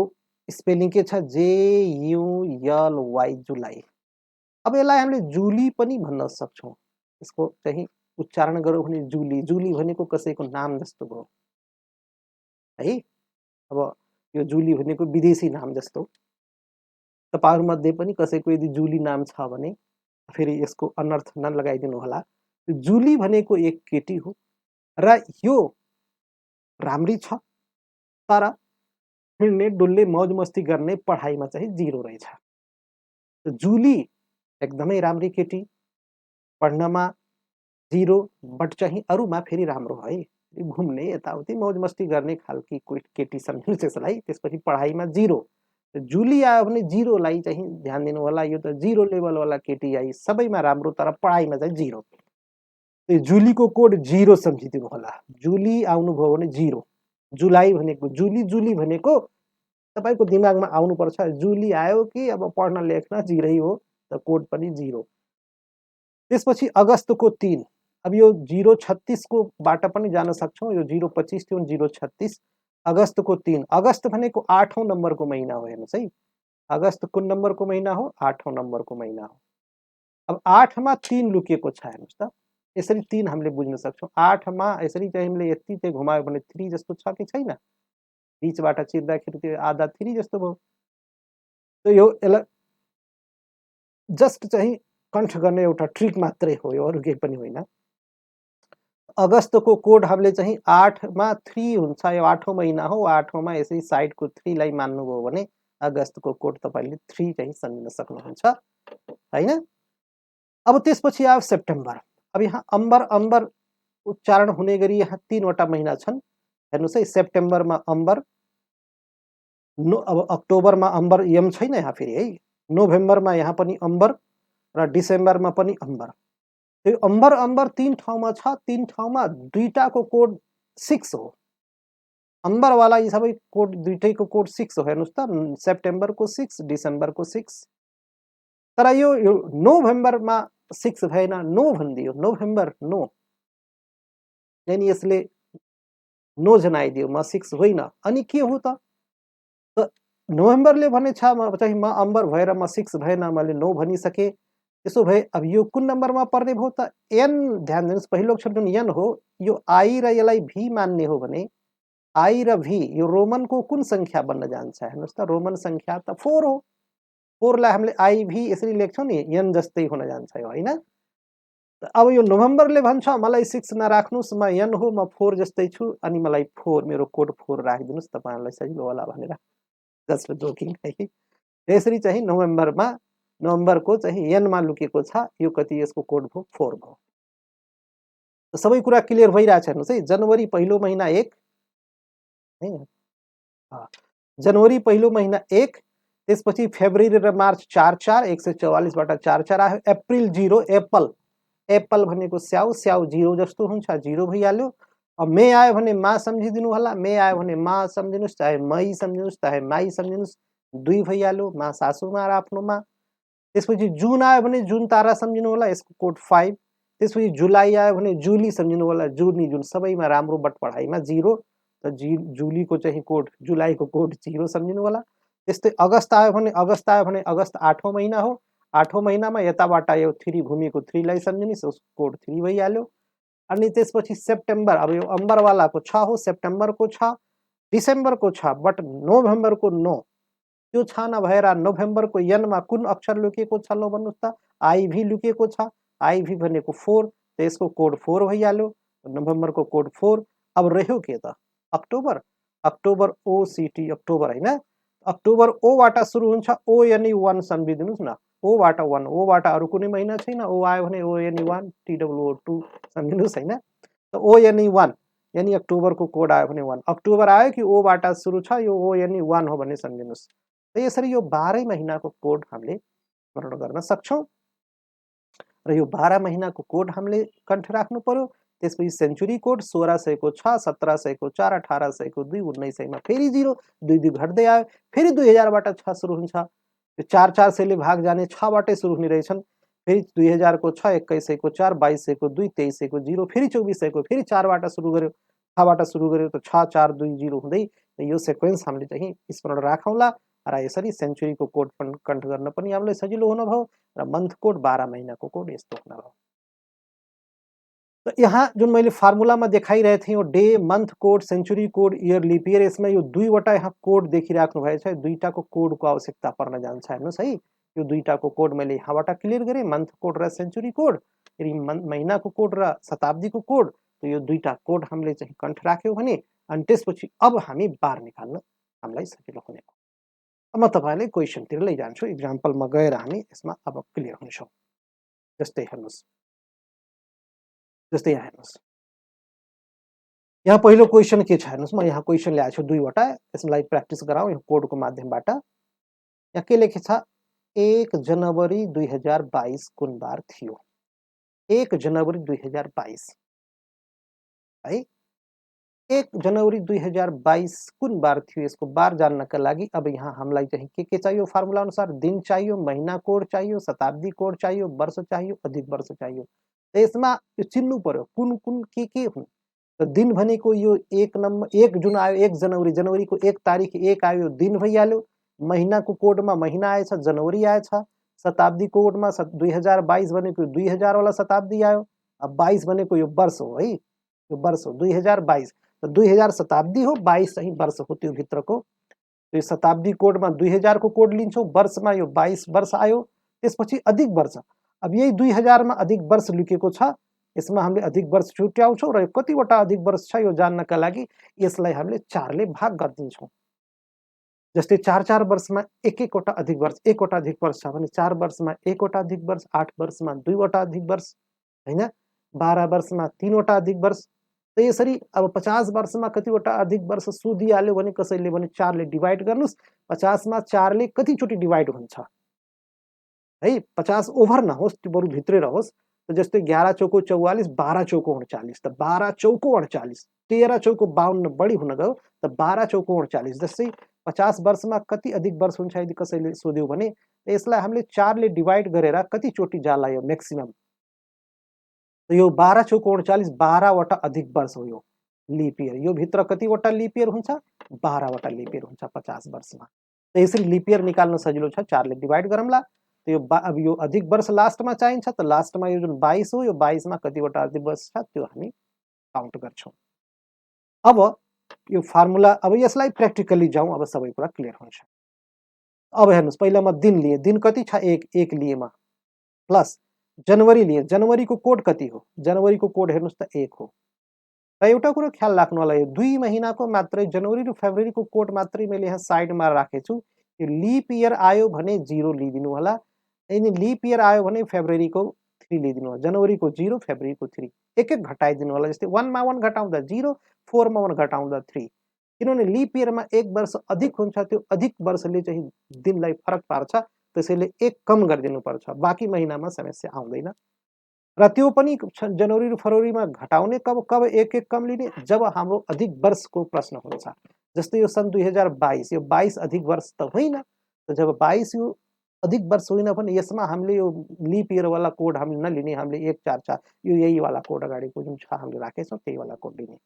स्पेलिङ के छ JULY जुलाई अब यसलाई हामीले जुली पनि भन्न सक्छौं यसको चाहिँ उच्चारण गरौँ भने जुली भनेको कसैको नाम जस्तो भयो है अब यो जुली भनेको विदेशी नाम जस्तो तपाईहरु मध्ये पनि कसैको यदि जुली नाम छ भने फेरि यसको अनर्थ नलगाइदिनु होला जुली भनेको एक केटी हो र यो राम्री छ तर हिँड्ने डुल्ने मौज मस्ती गर्ने पढाइमा चाहिँ 0 रहेछ जुली एकदमै राम्री केटी पढ्नमा 0 बट चाहिँ अरुमा फेरि राम्रो है घुम्ने यताउति मौज मस्ती गर्ने खालकी केटी सम्झिनु त्यसलाई त्यसपछि पढाइमा 0 जुली आयो भने 0 लाई चाहिँ ध्यान दिनु होला यो त 0 लेभल वाला केटी आई सबैमा राम्रो तर पढाइमा चाहिँ 0 त्यो जुलीको कोड 0 सम्झिदिनु होला जुली आउनु भयो भने 0 जुलाई भनेको जुली भनेको तपाईको दिमागमा आउनु पर्छ जुली आयो कि अब पढ्न लेख्न 0 हो त कोड पनि 0 त्यसपछि अगस्तको 3 अब यो 036 को बाट पनि जान सक्छौं यो 025 थियो 036 अगस्तको 3 अगस्त भनेको 8औं नम्बरको महिना हो हेर्नुस् है अगस्त कुन नम्बरको महिना हो 8औं नम्बरको महिना हो अब 8 मा 3 लुकेको छ हेर्नुस् त यसरी 3 हामीले बुझ्न सक्छौं 8 मा यसरी चाहिँ हामीले यति चाहिँ घुमायो भने 3 जस्तो छ कि छैन बीचबाट चिर्दाखेरि त्यो आधा 3 जस्तो भयो त यो यसलाई जस्ट चाहिँ कन्ठ गर्ने एउटा ट्रिक मात्रै हो यो अरु केही पनि होइन अगस्तको कोड हामीले चाहिँ 8 मा 3 हुन्छ, यो 8औं महिना हो, 8औं मा यसरी साइडको 3 लाई मान्नुभयो भने अगस्तको कोड तपाईले 3 चाहिँ सम्झिन सक्नुहुन्छ हैन। अब त्यसपछि आयो सेप्टेम्बर। अब यहाँ अम्बर अम्बर उच्चारण हुने गरी यहाँ 3 वटा महिना छन्। हेर्नुस् है, सेप्टेम्बरमा अम्बर, अब अक्टोबरमा अम्बर यम छैन यहाँ फेरि है, नोभेम्बरमा यहाँ पनि अम्बर र डिसेम्बरमा पनि अम्बर। त्यो अम्बर अम्बर 3 ठाउँमा छ, 3 ठाउँमा दुईटाको कोड 6 हो। अम्बरवाला यी सबै कोड दुईटैको कोड 6 हो। हेर्नुस् त, सेप्टेम्बरको 6, डिसेम्बरको 6। तर यो नोभेम्बरमा 6 भएन, नो भनिदियो, नोभेम्बर नो, यानी यसले नो जनाइदियो, म 6 होइन। अनि के हो त नोभेम्बरले भनेछ म अम्बर भएर म 6 भएन, मैले नो भनिसके। त्यसो भए अब यो कुन नम्बरमा पर्ने भयो त? एन। ध्यान दिनुहोस्, पहिलो अक्षर जुन एन हो, यो आई र यसलाई भी मान्ने हो भने आई र भी यो रोमनको कुन संख्या बन्न जान्छ? हेर्नुस् त, रोमन संख्या त 4 हो। 4 लाई हामीले आई भी यसरी लेख्छौं नि, एन जस्तै हुन जान्छ यो, हैन? अब यो नोभेम्बरले भन्छ मलाई 6 नराख्नुस्, म एन हो, म 4 जस्तै छु, अनि मलाई 4, मेरो कोड 4 राखिदिनुस्, तपाईहरुलाई सजिलो होला भनेर जस्ट जोकिङ है। यसरी चाहिँ नोभेम्बरको चाहिँ एनमा लुकेको छ, यो कति यसको कोड भयो 4 भयो। सबै कुरा क्लियर भइरहेछ। हेर्नुस् है, जनवरी पहिलो महिना 1 है, जनवरी पहिलो महिना 1, त्यसपछि फेब्रुअरी र मार्च 4 144 बाट 4 आयो। अप्रिल 0, एप्पल, एप्पल भनेको स्याउ, स्याउ 0 जस्तो हुन्छ, 0 भइहाल्यो। अब मे आयो भने मा सम्झिदिनु होला, मे आयो भने मा सम्झिनुस्, चाहे मई सम्झिनुस्, चाहे माई सम्झिनुस्, 2 भइहाल्यो, मा सासुमा र आफ्नोमा। त्यसपछि जुन आयो भने जुन तारा सम्झिनु होला, यसको कोड 5। त्यसपछि जुलाई आयो भने जुली सम्झिनु होला, जुनी, जुन सबैमा राम्रो बट पढाइमा 0, त जुलीको चाहिँ कोड, जुलाईको कोड 0 सम्झिनु होला। त्यस्तै अगस्त आयो भने अगस्त 8औं महिना हो, 8औं महिनामा यताबाट यो 3 भूमिको 3 लाई सम्झिनुस्, उसको कोड 3 भइहाल्यो। अनि त्यसपछि सेप्टेम्बर, अब यो अम्बरवालाको 6 हो, सेप्टेम्बरको 6, डिसेम्बरको 6, बट नोभेम्बरको 9। त्यो छ नभएर नोभेम्बरको एनमा कुन अक्षर लुकेको छ ल भन्नुस् त? आईभी लुकेको छ। आईभी भनेको 4, त यसको कोड 4 भइहाल्यो, नोभेम्बरको कोड 4। अब रह्यो के त? अक्टोबर, अक्टोबर ओसीटी, अक्टोबर हैन। अक्टोबर ओ बाट सुरु हुन्छ, ओएनई 1 सम्झिदिनुस् न, ओ बाट 1, ओ बाट अरु कुनै महिना छैन, ओ आयो भने ओएनई 1, टीडब्ल्यूओ 2 सम्झिनुस् हैन। त ओएनई 1, यानी अक्टोबरको कोड आयो भने 1, अक्टोबर आयो कि ओ बाट सुरु छ, यो ओएनई 1 हो भन्ने सम्झिनुस्। त यसरी यो 12 महिनाको कोड हामीले स्मरण गर्न सक्छौं र यो 12 महिनाको कोड हामीले कण्ठ राख्नु पर्यो। त्यसपछि सेन्चुरी कोड 1600 को 6, 1700 को 4, 1800 को 2, 1900 मा फेरि 0, 2 2 घट्दै आयो, फेरि 2000 बाट 6 सुरु हुन्छ। यो 4 400 ले भाग जाने 6 बाटै सुरु हुने रहेछन्। फेरि 2000 को 6, 2100 को 4, 2200 को 2, 2300 को 0, फेरि 2400 को फेरि 4 बाट सुरु गर्यो, 6 बाट सुरु गर्यो, त 6 4 2 0 हुँदै यो सिक्वेन्स हामीले चाहिँ स्मरण राखौँला र यसरी सेन्चुरीको कोड कण्ठ गर्न पनि हामीलाई सजिलो हुन भयो र मन्थ कोड 12 महिनाको कोड यस्तो हुन भयो। त यहाँ जुन मैले फर्मुलामा देखाइरहेको थिएँ, यो day, month code, century code, year, leap year, यसमा यो 2 वटा यहाँ कोड देखिराख्नु भएछ, दुईटाको कोडको आवश्यकता पर्न जान्छ। हेर्नुस् है, यो दुईटाको कोड मैले यहाँबाट क्लियर गरेँ, मन्थ कोड र सेन्चुरी कोड। यदि महिनाको कोड र शताब्दीको कोड, त यो दुईटा कोड हामीले चाहिँ कण्ठ राख्यौँ भने अनि त्यसपछि अब हामी बार निकाल्न हामीलाई सजिलो हुने भयो। अब म तपाईहरुलाई क्वेशनतिर लैजान्छु, एक्जाम्पलमा गएर हामी यसमा अब क्लियर हुन्छौँ। जस्तै हेर्नुस्, जस्तै यहाँ हेर्नुस्, यहाँ पहिलो क्वेशन के छ हेर्नुस्, म यहाँ क्वेशन ल्याएको छु 2 वटा, यसलाई प्र्याक्टिस गराउँ यो कोडको माध्यमबाट। यहाँ के लेखेछ? 1 जनवरी 2022 कुन बार थियो? 1 जनवरी 2022 है, 1 जनवरी 2022 कुन बार थियो? यसको बार जान्नका लागि अब यहाँ हामीलाई चाहिँ के चाहियो? फर्मुला अनुसार दिन चाहियो, महीना कोड चाहियो, शताब्दी कोड चाहियो, वर्ष चाहियो, अधिक वर्ष चाहियो। त यसमा यो चिन्नु पर्यो कुन कुन के हुन्। त दिन भनेको यो 1 जुन आयो, 1 जनवरी, जनवरीको 1 तारिख 1 आयो, दिन भइहाल्यो। महिनाको कोडमा महिना आएछ, जनवरी आएछ। शताब्दी कोडमा 2022 भनेको 2000 वाला शताब्दी आयो। अब 22 भनेको यो वर्ष हो है, यो वर्ष हो 2022। त 2000 शताब्दी हो, 22 चाहिँ वर्ष हो त्यो भित्रको। यो शताब्दी कोडमा 2000 को कोड लिन्छौँ, वर्षमा यो 22 वर्ष आयो। त्यसपछि अधिक वर्ष, अब यही 2000 मा अधिक वर्ष लुकेको छ, यसमा हामीले अधिक वर्ष छुट्याउँछौँ र कतिवटा अधिक वर्ष छ यो जान्नका लागि यसलाई हामीले 4 ले भाग गरिदिन्छौँ। जस्तै 4-4 वर्षमा एक-एकवटा अधिक वर्ष, एकवटा अधिक वर्ष छ भने 4 वर्षमा एकवटा अधिक वर्ष, 8 वर्षमा 2 वटा अधिक वर्ष, हैन? 12 वर्षमा 3 वटा अधिक वर्ष। त यसरी अब 50 वर्षमा कतिवटा अधिक वर्ष सोधिहाल्यो भने कसैले भने 4 ले डिवाइड गर्नुस्। 50 मा 4 ले कतिचोटि डिवाइड हुन्छ? है 50 ओभर नहोस्, त्यो बरु भित्रै रहोस्। त जस्तै 11 चौको 44, 12 चौको 39, त 12 चौको 48, 13 चौको 52 बढी हुन गयो, त 12 चौको 48। जस्तै 50 वर्षमा कति अधिक वर्ष हुन्छ यदि कसैले सोध्यो भने यसलाई हामीले 4 ले डिवाइड गरेर कतिचोटि जाला यो म्याक्सिमम? यो 12 चौको 48 12 वटा अधिक वर्ष हो यो लिप इयर। यो भित्र कतिवटा लिप इयर हुन्छ? 12 वटा लिप इयर हुन्छ 50 वर्षमा। त यसरी लिप इयर निकाल्न सजिलो छ, 4 ले डिवाइड गरौँला। त यो अब यो अधिक वर्ष लास्टमा चाहिन्छ, त लास्टमा यो जुन 22 हो, यो 22 मा कतिवटा अधिक वर्ष छ त्यो हामी काउन्ट गर्छौँ। अब यो फर्मुला, अब यसलाई प्र्याक्टिकली जाउँ, अब सबै कुरा क्लियर हुन्छ। अब हेर्नुस्, पहिला म दिन लिए, दिन कति छ? 1 लिए म, प्लस जनवरी लिए, जनवरीको कोड कति हो? जनवरीको कोड हेर्नुस् त 1 हो। र एउटा कुरा ख्याल राख्नु होला, यो 2 महिनाको मात्रै जनवरी र फेब्रुअरीको कोड मात्रै मैले यहाँ साइडमा राखेछु। यो लिप इयर आयो भने 0 लिदिनु होला। यदि लिप इयर आयो भने फेब्रुअरीको 3 लिदिनु होला। जनवरीको 0, फेब्रुअरीको 3, एक-एक घटाइदिनु होला। जस्तै 1 मा 1 घटाउँदा 0, 4 मा 1 घटाउँदा 3। किनभने लिप इयरमा 1 वर्ष अधिक हुन्छ, त्यो अधिक वर्षले चाहिँ दिनलाई फरक पार्छ, त्यसैले 1 कम गरिदिनु पर्छ। बाँकी महिनामा समस्या आउँदैन। र त्यो पनि जनवरी र फरवरीमा घटाउने कब 1-1 कम लिने? जब हाम्रो अधिक वर्षको प्रश्न हुन्छ। जस्तै यो सन् 2022, यो 22 अधिक वर्ष त होइन। त जब 22 यो अधिक वर्ष होइन भने यसमा हामीले यो लिप इयर वाला कोड हामीले नलिने, हामीले 144 यो यही वाला कोड अगाडिको जुन छ हामीले राखेछौँ त्यही वाला कोड लिने।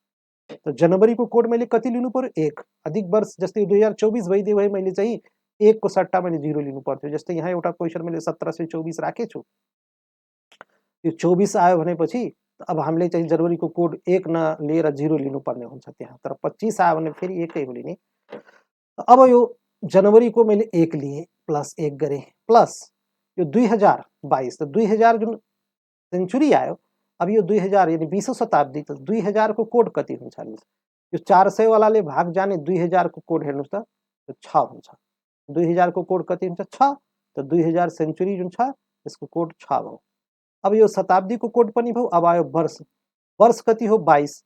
त जनवरीको कोड मैले कति लिनु पर्यो? 1। अधिक वर्ष जस्तै 2024 भइदियो भए मैले चाहिँ 1 को सट्टा मैले 0 लिनु पर्थ्यो। जस्तै यहाँ एउटा क्वेसन मैले 1724 राखेछु। यो 24 आयो भनेपछि अब हामीले चाहिँ जनवरीको कोड 1 नलिएर 0 लिनुपर्ने हुन्छ त्यहाँ। तर 25 आयो भने फेरि 1 कै लिने। अब यो जनवरीको मैले 1 लिएँ, प्लस 1 गरेँ, प्लस यो 2022, त 2000 जुन सेन्चुरी आयो, अब यो 2000 यानी 20औं शताब्दी, त 2000 को कोड कति हुन्छ हेर्नुस्? यो 400 वालाले भाग जाने 2000 को कोड हेर्नुस् त, 6 हुन्छ। 2000 को कोड कति हुन्छ? 6। त 2000 सेन्चुरी जुन छ यसको कोड 6 भयो। अब यो शताब्दीको कोड पनि भयो। अब आयो वर्ष, वर्ष कति हो? 22,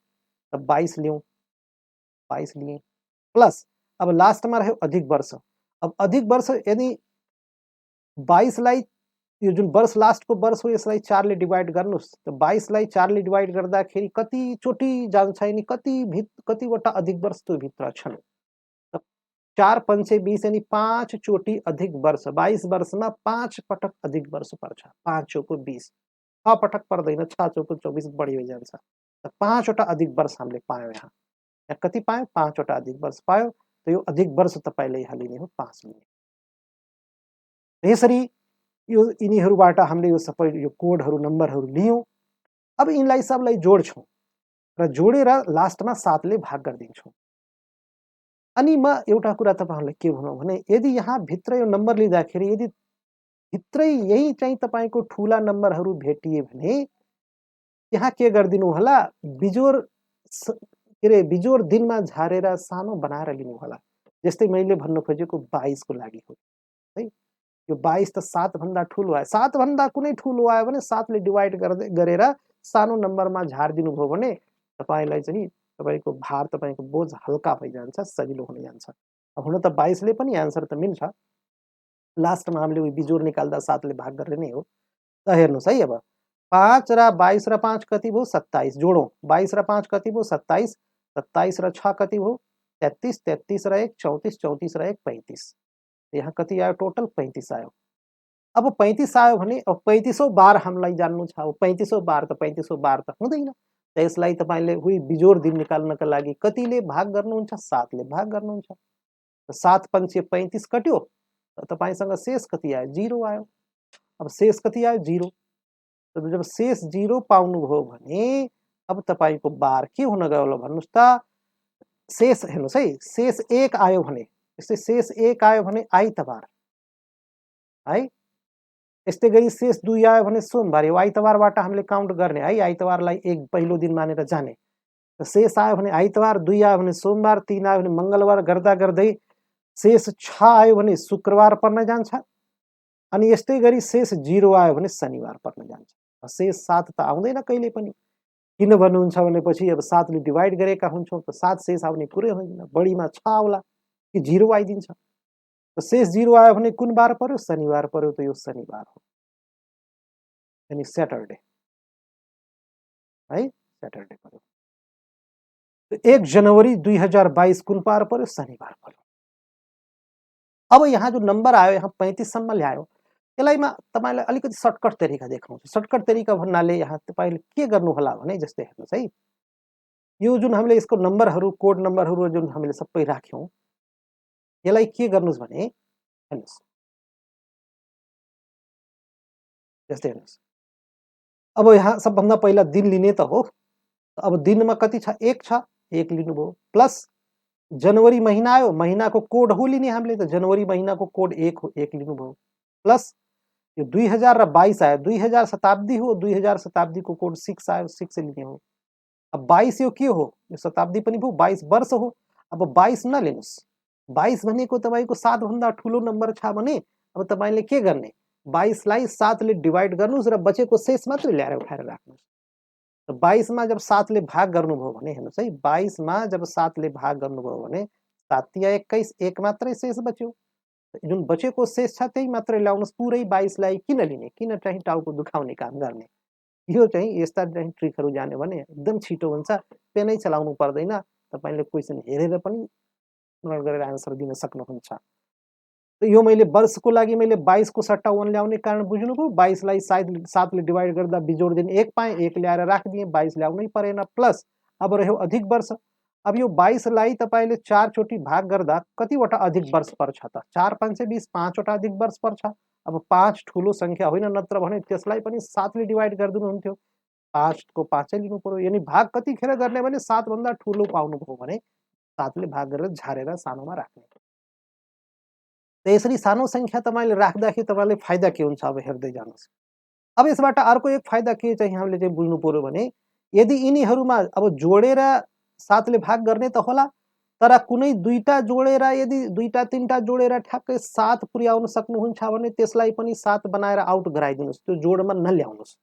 त 22 लियौँ, 22 लिएँ, प्लस अब लास्टमा रह्यो अधिक वर्ष। अब अधिक वर्ष यदि 22 लाई यो जुन वर्ष लास्टको वर्ष हो यसलाई 4 ले डिवाइड गर्नुस्। त 22 लाई 4 ले डिवाइड गर्दाखेरि कतिचोटि जान्छ नि, कतिवटा अधिक वर्ष त्यो भित्र छन्? त 4 पंचे 20 यानी 5 चोटि अधिक वर्ष। 22 वर्षमा 5 पटक अधिक वर्ष पर्छ। 5 चौको 20, 6 पटक पर्दैन, 6 चौको 24 बढी हो जान्छ। त 5 वटा अधिक वर्ष हामीले पायौँ यहाँ। यहाँ कति पायौँ? 5 वटा अधिक वर्ष पायौँ। त यो अधिक वर्ष तपाईले यहाँ लिने हो 5 लिने। यसरी यो यिनीहरूबाट हामीले यो सबै यो कोडहरू, नम्बरहरू लियौँ। अब यिनलाई सबलाई जोड्छौँ र जोडेर लास्टमा 7 ले भाग गरिदिन्छौँ। अनि म एउटा कुरा तपाईहरुलाई के भनौँ भने यदि यहाँ भित्र यो नम्बर लिँदाखेरि यदि भित्रै यही चाहिँ तपाईको ठूला नम्बरहरू भेटिए भने यहाँ के गरिदिनु होला? बिजोर दिनमा झारेर सानो बनाएर लिनु होला। जस्तै मैले भन्नु खोजेको 22 को लागि हो है। यो 22 त 7 भन्दा ठूलो आयो। 7 भन्दा कुनै ठूलो आयो भने 7 ले डिवाइड गरेर सानो नम्बरमा झारिदिनु भयो भने तपाईलाई चाहिँ तपाईको भार, तपाईको बोझ हल्का भइजान्छ, सजिलो हुन जान्छ। अब हुन त 22 ले पनि आन्सर त मिल्छ। लास्टमा हामीले उही बिजोर निकाल्दा 7 ले भाग गर्ने नै हो। त हेर्नुस् है, अब 5 र 22 र 5 कति भयो? 27। जोडौँ, 22 र 5 कति भयो? 27, 27 र 6 कति भयो? 33, 33 र 1 34, 34 र 1 35। यहाँ कति आयो टोटल? 35 आयो। अब 35 आयो भने अब 35औं बार हामीलाई जान्नु छ। अब 35औं बार त 35औं बार त हुँदैन। त यसलाई तपाईले उही बिजोर दिन निकाल्नका लागि कतिले भाग गर्नुहुन्छ? 7 ले भाग गर्नुहुन्छ। त 7 पंचे 35 कट्यो, त तपाईसँग शेष कति आयो? 0 आयो। अब शेष कति आयो? 0। त जब शेष 0 पाउनु भयो भने अब तपाईको बार के हुन गयो भन्नुस् त? शेष हेर्नुस् है, शेष 1 आयो भने, यस्तै शेष 1 आयो भने आइतबार है। यस्तै गरी शेष 2 आयो भने सोमबार, यो आइतबारबाट हामीले काउन्ट गर्ने है, आइतबारलाई एक पहिलो दिन मानेर जाने। शेष आयो भने आइतबार, 2 आयो भने सोमबार, 3 आयो भने मङ्गलबार गर्दा गर्दै शेष 6 आयो भने शुक्रबार पर्न जान्छ। अनि यस्तै गरी शेष 0 आयो भने शनिबार पर्न जान्छ। शेष 7 त आउँदैन कहिले पनि। किन भन्नुहुन्छ भनेपछि अब 7 ले डिभाइड गरेका हुन्छौँ त 7 शेष आउने कुरै होइन, बढीमा 6 आउला कि 0 आइदिन्छ। त शेष 0 आयो भने कुन बार पर्यो? शनिबार पर्यो, त यो शनिबार हो, यानी स्याटरडे है, स्याटरडे पर्यो। 1 जनवरी 2022 कुन बार पर्यो? शनिबार पर्यो। अब यहाँ जो नम्बर आयो, यहाँ 35 सम्म ल्यायो, यसलाई तपाईलाई अलिकति सर्टकट तरिका देखाउँछु। सर्टकट तरिका भन्नाले यहाँ तपाईले के गर्नु होला भने जस्तै हेर्नुस् है, यो जुन हामीले यसको नम्बरहरू, कोड नम्बरहरू जुन हामीले सबै राख्यौं, यसलाई के गर्नुस् भने हेर्नुस्, जस्तै हेर्नुस्, अब यहाँ सबभन्दा पहिला दिन लिने त हो। अब दिनमा कति छ? 1 छ, 1 लिनुभयो, प्लस जनवरी महिना आयो, महिनाको कोड हो लिने हामीले, त जनवरी महिनाको कोड 1 हो, 1 लिनुभयो, प्लस यो 2000 र 22 आयो, 2000 शताब्दी हो, 2000 शताब्दीको कोड 6 आयो, 6 लिने हो। अब 22 यो के हो? यो शताब्दी पनि भयो, 22 वर्ष हो। अब 22 नलिनुस्, 22 भनेको तपाईको 7 भन्दा ठुलो नम्बर छ भने अब तपाईले के गर्ने? 22 लाई 7 ले डिभाइड गर्नुस् र बचेको शेष मात्रै ल्याएर उठाएर राख्नुस्। त 22 मा जब 7 ले भाग गर्नुभयो भने हेर्नुस् है, 22 मा जब 7 ले भाग गर्नुभयो भने 7 तिया 21, 1 मात्रै शेष बच्यो। जुन बचेको शेष छ त्यही मात्रै ल्याउनुस्। पुरै 22 लाई किन लिने? किन चाहिँ टाउको दुखाउने काम गर्ने? यो चाहिँ यस्ता चाहिँ ट्रिकहरू जान्यो भने एकदम छिटो हुन्छ, पेनै चलाउनु पर्दैन। तपाईले क्वेशन हेरेर पनि नोट गरेर आन्सर दिन सक्नुहुन्छ। त यो मैले वर्षको लागि मैले 22 को सट्टा 1 ल्याउने कारण बुझ्नुभयो। 22 लाई 7 ले डिभाइड गर्दा बिजोड दिन 1 पाएँ, 1 ल्याएर राखिदिएँ, 22 ल्याउनै परेन। प्लस अब रह्यो अधिक वर्ष। अब यो 22 लाई तपाईले 4 चोटि भाग गर्दा कतिवटा अधिक वर्ष पर्छ त? 4 5 20, 5 वटा अधिक वर्ष पर्छ। अब 5 ठुलो संख्या होइन, नत्र भने त्यसलाई पनि 7 ले डिभाइड गरिदिनुहुन्थ्यो। 5 को 5 लिनु पर्यो, यानी भाग कतिखेर गर्ने भने 7 भन्दा ठुलो पाउनुभयो भने 7 ले भाग गरेर झारेर सानोमा राख्ने। त यसरी सानो संख्या तपाईले राख्दाखेरि तपाईलाई फाइदा के हुन्छ? अब हेर्दै जानुस्। अब यसबाट अर्को एक फाइदा के चाहिँ हामीले चाहिँ बुझ्नु पर्यो भने, यदि यिनीहरूमा अब जोडेर 7 ले भाग गर्ने त होला, तर कुनै दुईटा जोडेर, यदि दुईटा तीनटा जोडेर ठ्याक्कै 7 पुर्याउन सक्नुहुन्छ भने त्यसलाई पनि 7 बनाएर आउट गराइदिनुस्, त्यो जोडमा नल्याउनुस्।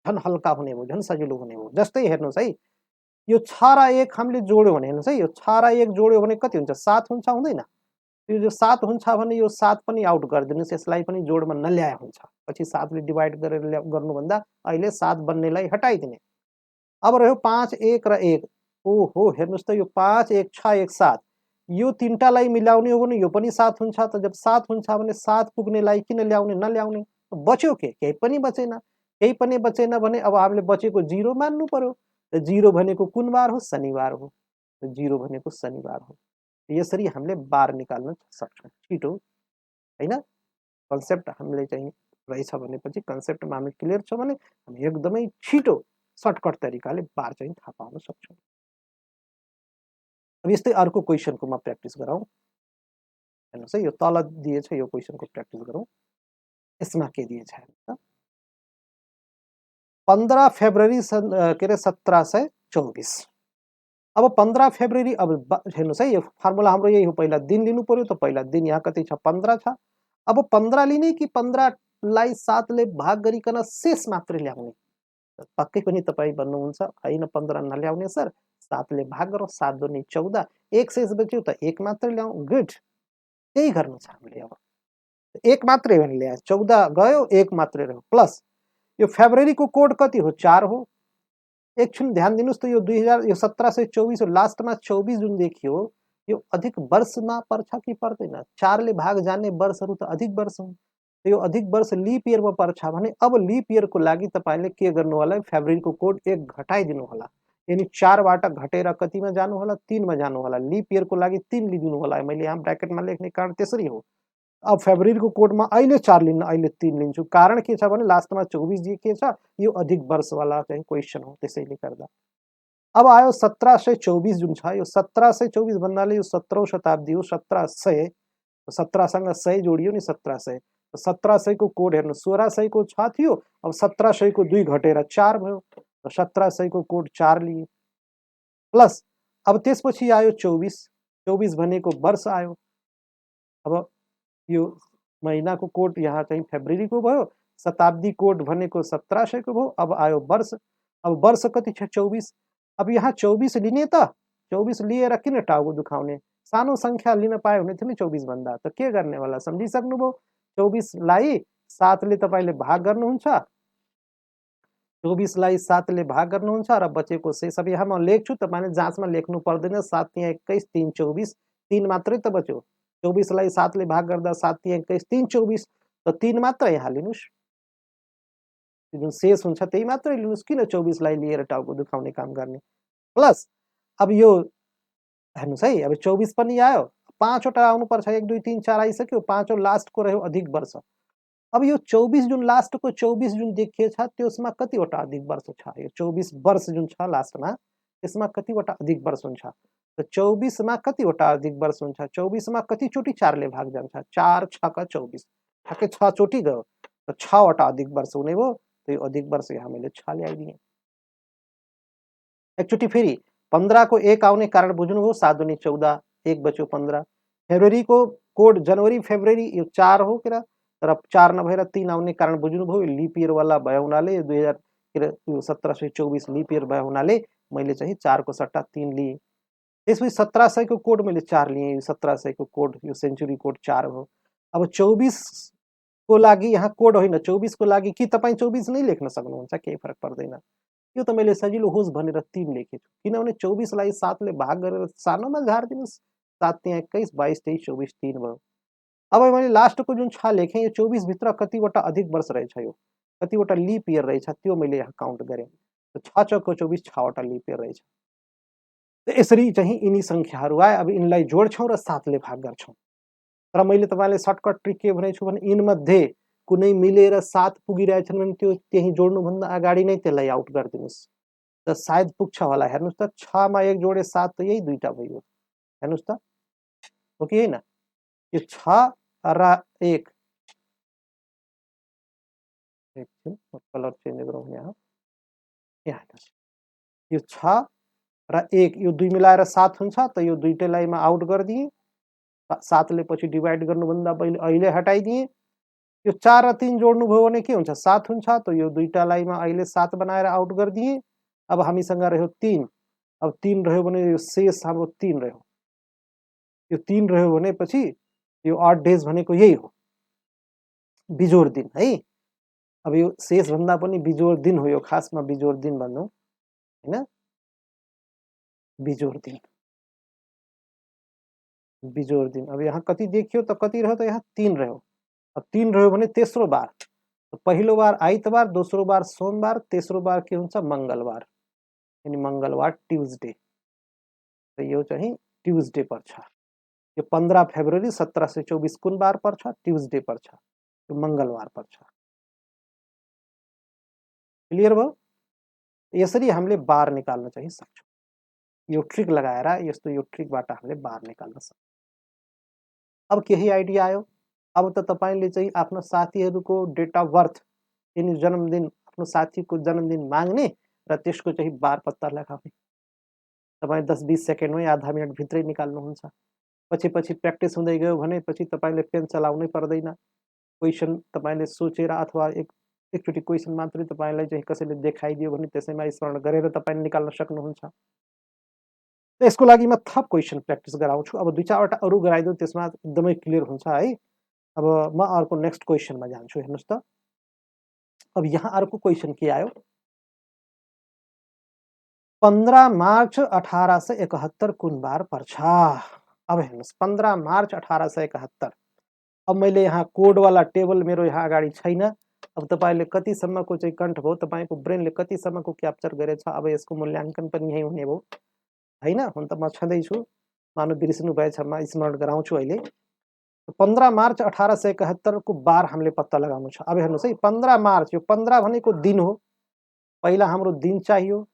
झन् हल्का हुने भयो, झन् सजिलो हुने भयो। जस्तै हेर्नुस् है, यो 6 र 1 हामीले जोड्यो भने हेर्नुस् है, यो 6 र 1 जोड्यो भने कति हुन्छ? 7 हुन्छ, हुँदैन? यो जो 7 हुन्छ भने यो 7 पनि आउट गरिदिनुस्, यसलाई पनि जोडमा नल्याए हुन्छ। पछि 7 ले डिभाइड गरेर गर्नुभन्दा अहिले 7 बन्नेलाई हटाइदिने। अब रह्यो 5 1 र 1। ओहो, हेर्नुस् त यो 5 1 6 1 7, यो तीनटालाई मिलाउने हो भने यो पनि 7 हुन्छ। त जब 7 हुन्छ भने 7 पुग्नेलाई किन ल्याउने? नल्याउने। बच्यो के? केही पनि बचेन। केही पनि बचेन भने अब हामीले बचेको 0 मान्नु पर्यो। त 0 भनेको कुन बार हो? शनिबार हो। त 0 भनेको शनिबार हो। यसरी हामीले बार निकाल्न सक्छौं। छिटो हैन? कन्सेप्ट हामीले चाहिँ रहेछ भनेपछि, कन्सेप्टमा हामी क्लियर छ भने हामी एकदमै छिटो सर्टकट तरिकाले बार चाहिँ थाहा पाउन सक्छौं। अब यस्तै अर्को क्वेशनको म प्र्याक्टिस गरौँ। हेर्नुस् है, यो तल दिएछ, यो क्वेशनको प्र्याक्टिस गरौँ। यसमा के दिएछ हेर्नुस् त, 15 फेब्रुअरी के अरे 1724। अब 15 फेब्रुअरी, अब हेर्नुस् है, यो फर्मुला हाम्रो यही हो, पहिला दिन लिनु पर्यो। त पहिला दिन यहाँ कति छ? 15 छ। अब 15 लिने कि 15 लाई 7 ले भाग गरिकन शेष मात्रै ल्याउने? पक्कै पनि तपाई भन्नुहुन्छ हैन 15 नल्याउने सर, 7 ले भाग गरौँ, 7 दुनी 14, 1 शेष बच्यो त 1 मात्रै ल्याउँ। गुड, त्यही गर्नु छ हामीले। अब 1 मात्रै भने ल्याए, 14 गयो, 1 मात्रै रह्यो। प्लस यो फेब्रुअरीको कोड कति हो? 4 हो। एकछिन ध्यान दिनुस् त, यो 2000 यो 1724 हो, लास्टमा 24 जुन देखियो, यो अधिक वर्षमा पर्छ कि पर्दैन? 4 ले भाग जाने वर्षहरू त अधिक वर्ष हुन्। यो अधिक वर्ष लीप इयरमा पर्छ भने अब लीप इयरको लागि तपाईले के गर्नु होला? फेब्रुअरीको कोड 1 घटाइदिनु होला। यानी 4 बाट घटेर कतिमा जानु होला? 3 मा जानु होला। लीप इयरको लागि 3 लिदिनु होला। मैले यहाँ ब्र्याकेटमा लेख्ने कारण त्यसरी हो। अब फेब्रुअरीको कोडमा अहिले 4 लिन्न, अहिले 3 लिन्छु। कारण के छ भने लास्टमा 24 जी के छ? यो अधिक वर्षवाला चाहिँ क्वेशन हो, त्यसैले गर्दा। अब आयो 1724 जुन छ, यो 1724 भन्नाले यो 17औं शताब्दी हो। 1700, 17 सँग 100 जोडियो नि, 1700। 1700 को कोड हेर्नु 1600 को 6 थियो, अब 1700 को 2 घटेर 4 भयो, 1700 को कोड 4 लिए। प्लस अब त्यसपछि आयो 24, 24 भनेको वर्ष आयो। अब यो महीनाको कोड यहाँ चाहिँ फेब्रुअरीको भयो, शताब्दी कोड भनेको 1700 को भयो, अब आयो वर्ष। अब वर्ष कति छ 24। अब यहाँ 24 लिने त 24 लिएर किन टाउको दुखाउने, सानो संख्या लिन पाए हुने थियो नि 24 भन्दा, त के गर्ने होला सम्झिसक्नुभयो। 24 लाई 7 ले तपाईले भाग गर्नुहुन्छ, 24 लाई 7 ले भाग गर्नुहुन्छ र बचेको शेष अब यहाँ म लेख्छु, तपाईले जाँचमा लेख्नु पर्दैन। 7 तिया 21 3 24 3 मात्रै त बच्यो। 24 लाई 7 ले भाग गर्दा 7 तिया 21 3 24 त 3 मात्र यहाँ लिनुस्, जुन शेष हुन्छ त्यही मात्रै लिनुस्, किन 24 लाई लिएर टाउको दुखाउने काम गर्ने। प्लस अब यो हेर्नुस् है, अब 24 पनि आयो, 5 वटा आउनुपर्छ, 1 2 3 4 आइसक्यो, 5औं लास्टको रह्यो अधिक वर्ष। अब यो 24 जुन लास्टको 24 जुन देखिएछ त्यसमा कतिवटा अधिक वर्ष छ, यो 24 वर्ष जुन छ लास्टमा त्यसमा कतिवटा अधिक वर्ष हुन्छ, त 24 मा कतिवटा अधिक वर्ष हुन्छ, 24 मा कतिचोटि 4 ले भाग जान्छ, 4 6 का 24, ठ्याक्कै 6 चोटि गयो, त 6 वटा अधिक वर्ष हुने भयो। त्यो अधिक वर्ष यहाँ मैले 6 ल्याइदिएँ। एकचोटि फेरि 15 को 1 आउने कारण बुझ्नुभयो, 7 दुनी 14, 1 बच्यो 15। फेब्रुअरी को कोड जनवरी फेब्रुअरी यो 4 हो के, तर 4 नभएर 3 आउने कारण बुझ्नुभयो, लिप इयर वाला भयो हुनाले 2000 के 1724 लिप इयर भयो हुनाले मैले चाहिँ 4 को सट्टा 3 लिए। त्यसपछि 1700 को कोड मैले 4 लिए, 1700 को कोड यो सेन्चुरी कोड 4 हो। अब 24 को लागि यहाँ कोड होइन, 24 को लागि कि तपाईं 24 नै लेख्न सक्नुहुन्छ, केही फरक पर्दैन। यो त मैले सजिलो होस् भनेर 3 लेखेछु, किनभने 24 लाई 7 ले भाग गरेर सानोमा झार्दिनुस्, 7 तिया 21 22 23 24 3 भयो। अब मैले लास्टको जुन 6 लेखेँ, यो 24 भित्र कतिवटा अधिक वर्ष रहेछ, यो कतिवटा लिप इयर रहेछ त्यो मैले यहाँ काउन्ट गरेँ, त 6 6 को 24 6 वटा लिप इयर रहेछ। त यसरी चाहिँ यिनी संख्याहरू आए। अब यिनलाई जोड्छौं र 7 ले भाग गर्छौं। तर मैले तपाईलाई सर्टकट ट्रिक के भनेछु भने यिनमध्ये कुनै मिलेर 7 पुगिरहेछन् भने त्यो त्यही जोड्नुभन्दा अगाडि नै त्यसलाई आउट गरिदिनुस्, त सायद पुग्छ होला। हेर्नुस् त 6 मा 1 जोडे 7 त यही दुईटा भयो, हेर्नुस् त हो कि हैन। यो 6 र 1 एकछिन कलर चेन्ज गरौँ यहाँ हेर्नुस्, यो 6 र 1 यो 2 मिलाएर 7 हुन्छ, त यो दुईटैलाई म आउट गरिदिएँ। 7 ले पछि डिवाइड गर्नुभन्दा पहिले अहिले हटाइदिएँ। यो 4 र 3 जोड्नु भयो भने के हुन्छ, 7 हुन्छ, त यो दुईटालाई म अहिले 7 बनाएर आउट गरिदिएँ। अब हामीसँग रह्यो 3, अब 3 रह्यो भने यो शेष हाम्रो 3 रह्यो। यो 3 रह्यो भनेपछि यो ऑड डेज भनेको यही हो, बिजोड दिन है। अब यो शेष भन्दा पनि बिजोड दिन हो, यो खासमा बिजोड दिन भनौँ हैन, बिजोड दिन, बिजोड दिन। अब यहाँ कति देखियो त कति रह्यो त यहाँ 3 रह्यो। अब 3 रह्यो भने तेस्रो बार, पहिलो बार आइतबार, दोस्रो बार सोमबार, तेस्रो बार के हुन्छ मंगलबार, यानी मंगलबार ट्युजडे, त यो चाहिँ ट्युजडे पर्छ। यो 15 फेब्रुअरी 1724 कुन बार पर्छ, ट्युजडे पर्छ, यो मंगलबार पर्छ। क्लियर भयो। यसरी हामीले बार निकाल्न चाहिँ सक्छौं, यो ट्रिक लगाएर यस्तो यो ट्रिकबाट हामीले बार निकाल्न सक्छौं। अब केही आइडिया आयो। अब त तपाईले चाहिँ आफ्नो साथीहरुको डेट अफ बर्थ यानी जन्मदिन, आफ्नो साथीको जन्मदिन माग्ने र त्यसको चाहिँ बार पत्ता लगाउने। तपाई 10-20 सेकेन्डमै आधा मिनेट भित्रै निकाल्नुहुन्छ। पछि प्र्याक्टिस हुँदै गयो भने पछि तपाईले पेन चलाउनै पर्दैन। क्वेशन तपाईले सोचेर अथवा एकचोटि क्वेशन मात्रै तपाईलाई चाहिँ कसैले देखाइदियो भने त्यसैमा स्मरण गरेर तपाईले निकाल्न सक्नुहुन्छ। यसको लागि म थप क्वेशन प्र्याक्टिस गराउँछु। अब 2-4 वटा अरु गराइदिउ, त्यसमा एकदमै क्लियर हुन्छ है। अब म अर्को नेक्स्ट क्वेशनमा जान्छु। हेर्नुस् त, अब यहाँ अर्को क्वेशन के आयो, 15 मार्च 1871 कुन बार पर्छ। अब हेर्नुस् 15 मार्च 1871। अब मैले यहाँ कोड वाला टेबल मेरो यहाँ अगाडि छैन। अब तपाईले कतिसम्मको चाहिँ कण्ठ भयो, तपाईको ब्रेनले कतिसम्मको क्याप्चर गरेछ, अब यसको मूल्याङ्कन पनि यही हुने भयो हैन। हुन त म छँदैछु, मानव बिर्सिनु भएछ, म स्मरण गराउँछु अहिले। 15 मार्च 1871 को बार हामीले पत्ता लगाउनु छ। अब हेर्नुस् है, 15 मार्च, यो 15 भनेको दिन हो, पहिला हाम्रो दिन चाहियो,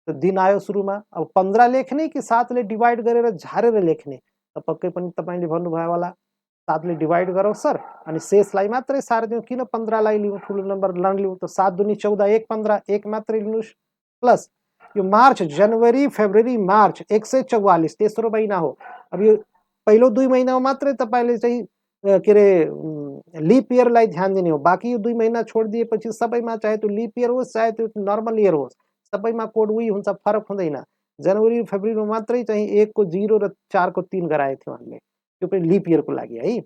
त दिन आयो सुरुमा। अब 15 लेख्ने कि 7 ले डिवाइड गरेर झारेर लेख्ने, त पक्कै पनि तपाईले भन्नुभयो होला 7 ले डिवाइड गरौँ सर अनि शेषलाई मात्रै सारिदिउँ। किन 15 लाई लिउँ, ठुलो नम्बर नलिउँ त 7 दुनी 14 1 15 1 मात्रै लिनुस् प्लस यो मार्च जनवरी फेब्रुअरी मार्च 144 तेस्रो महिना हो। अब यो पहिलो 2 महिनामा मात्रै तपाईले चाहिँ के रे लिप इयरलाई ध्यान दिने हो। बाँकी यो 2 महिना छोडिदिएपछि सबैमा चाहे त्यो लिप इयर होस् चाहे त्यो नर्मल इयर होस् सबैमा कोड उही हुन्छ, फरक हुँदैन। जनवरी फेब्रुअरीमा मात्रै चाहिँ 1 को 0 र 4 को 3 गराएको थियो हामीले, त्यो पनि लिप इयरको लागि है।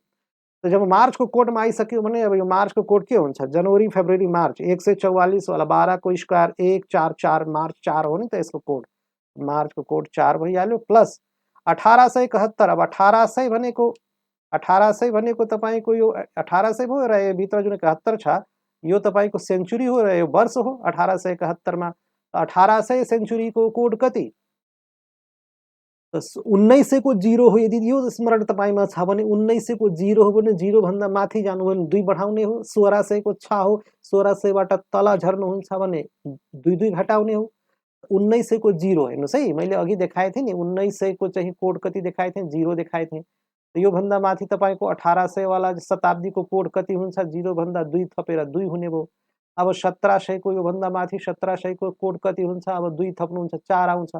तो जब मार्चको कोडमा आइसक्यो भने अब यो मार्चको कोड के हुन्छ, जनवरी फेब्रुअरी मार्च 144 वाला 12 को स्क्वायर 144 मार्च 4 हो नि त यसको कोड। मार्चको कोड 4 भइहाल्यो प्लस 1871। अब 1800 भनेको 1800 भनेको तपाईको यो 1800 भयो र यो भित्र जुन 71 छ यो तपाईको सेन्चुरी हो र यो वर्ष हो 1871 मा। 1800 सेन्चुरीको कोड कति? 1900 को 0 हो। यदि यो स्मरण तपाईमा छ भने 1900 को 0 हो भने 0 भन्दा माथि जानु भने 2 बढाउने हो। 1600 को 6 हो, 1600 बाट तल झर्नुहुन्छ भने 2 2 घटाउने हो। 1900 को 0 हेर्नुस् है, मैले अघि देखाए थिए नि 1900 को चाहिँ कोड कति देखाए थिए, 0 देखाए थिए। यो भन्दा माथि तपाईको 1800 वाला शताब्दीको कोड कति हुन्छ, 0 भन्दा 2 थपेर 2 हुने भयो। अब 1700 को यो भन्दा माथि 1700 को कोड कति हुन्छ, अब 2 थप्नुहुन्छ 4 आउँछ।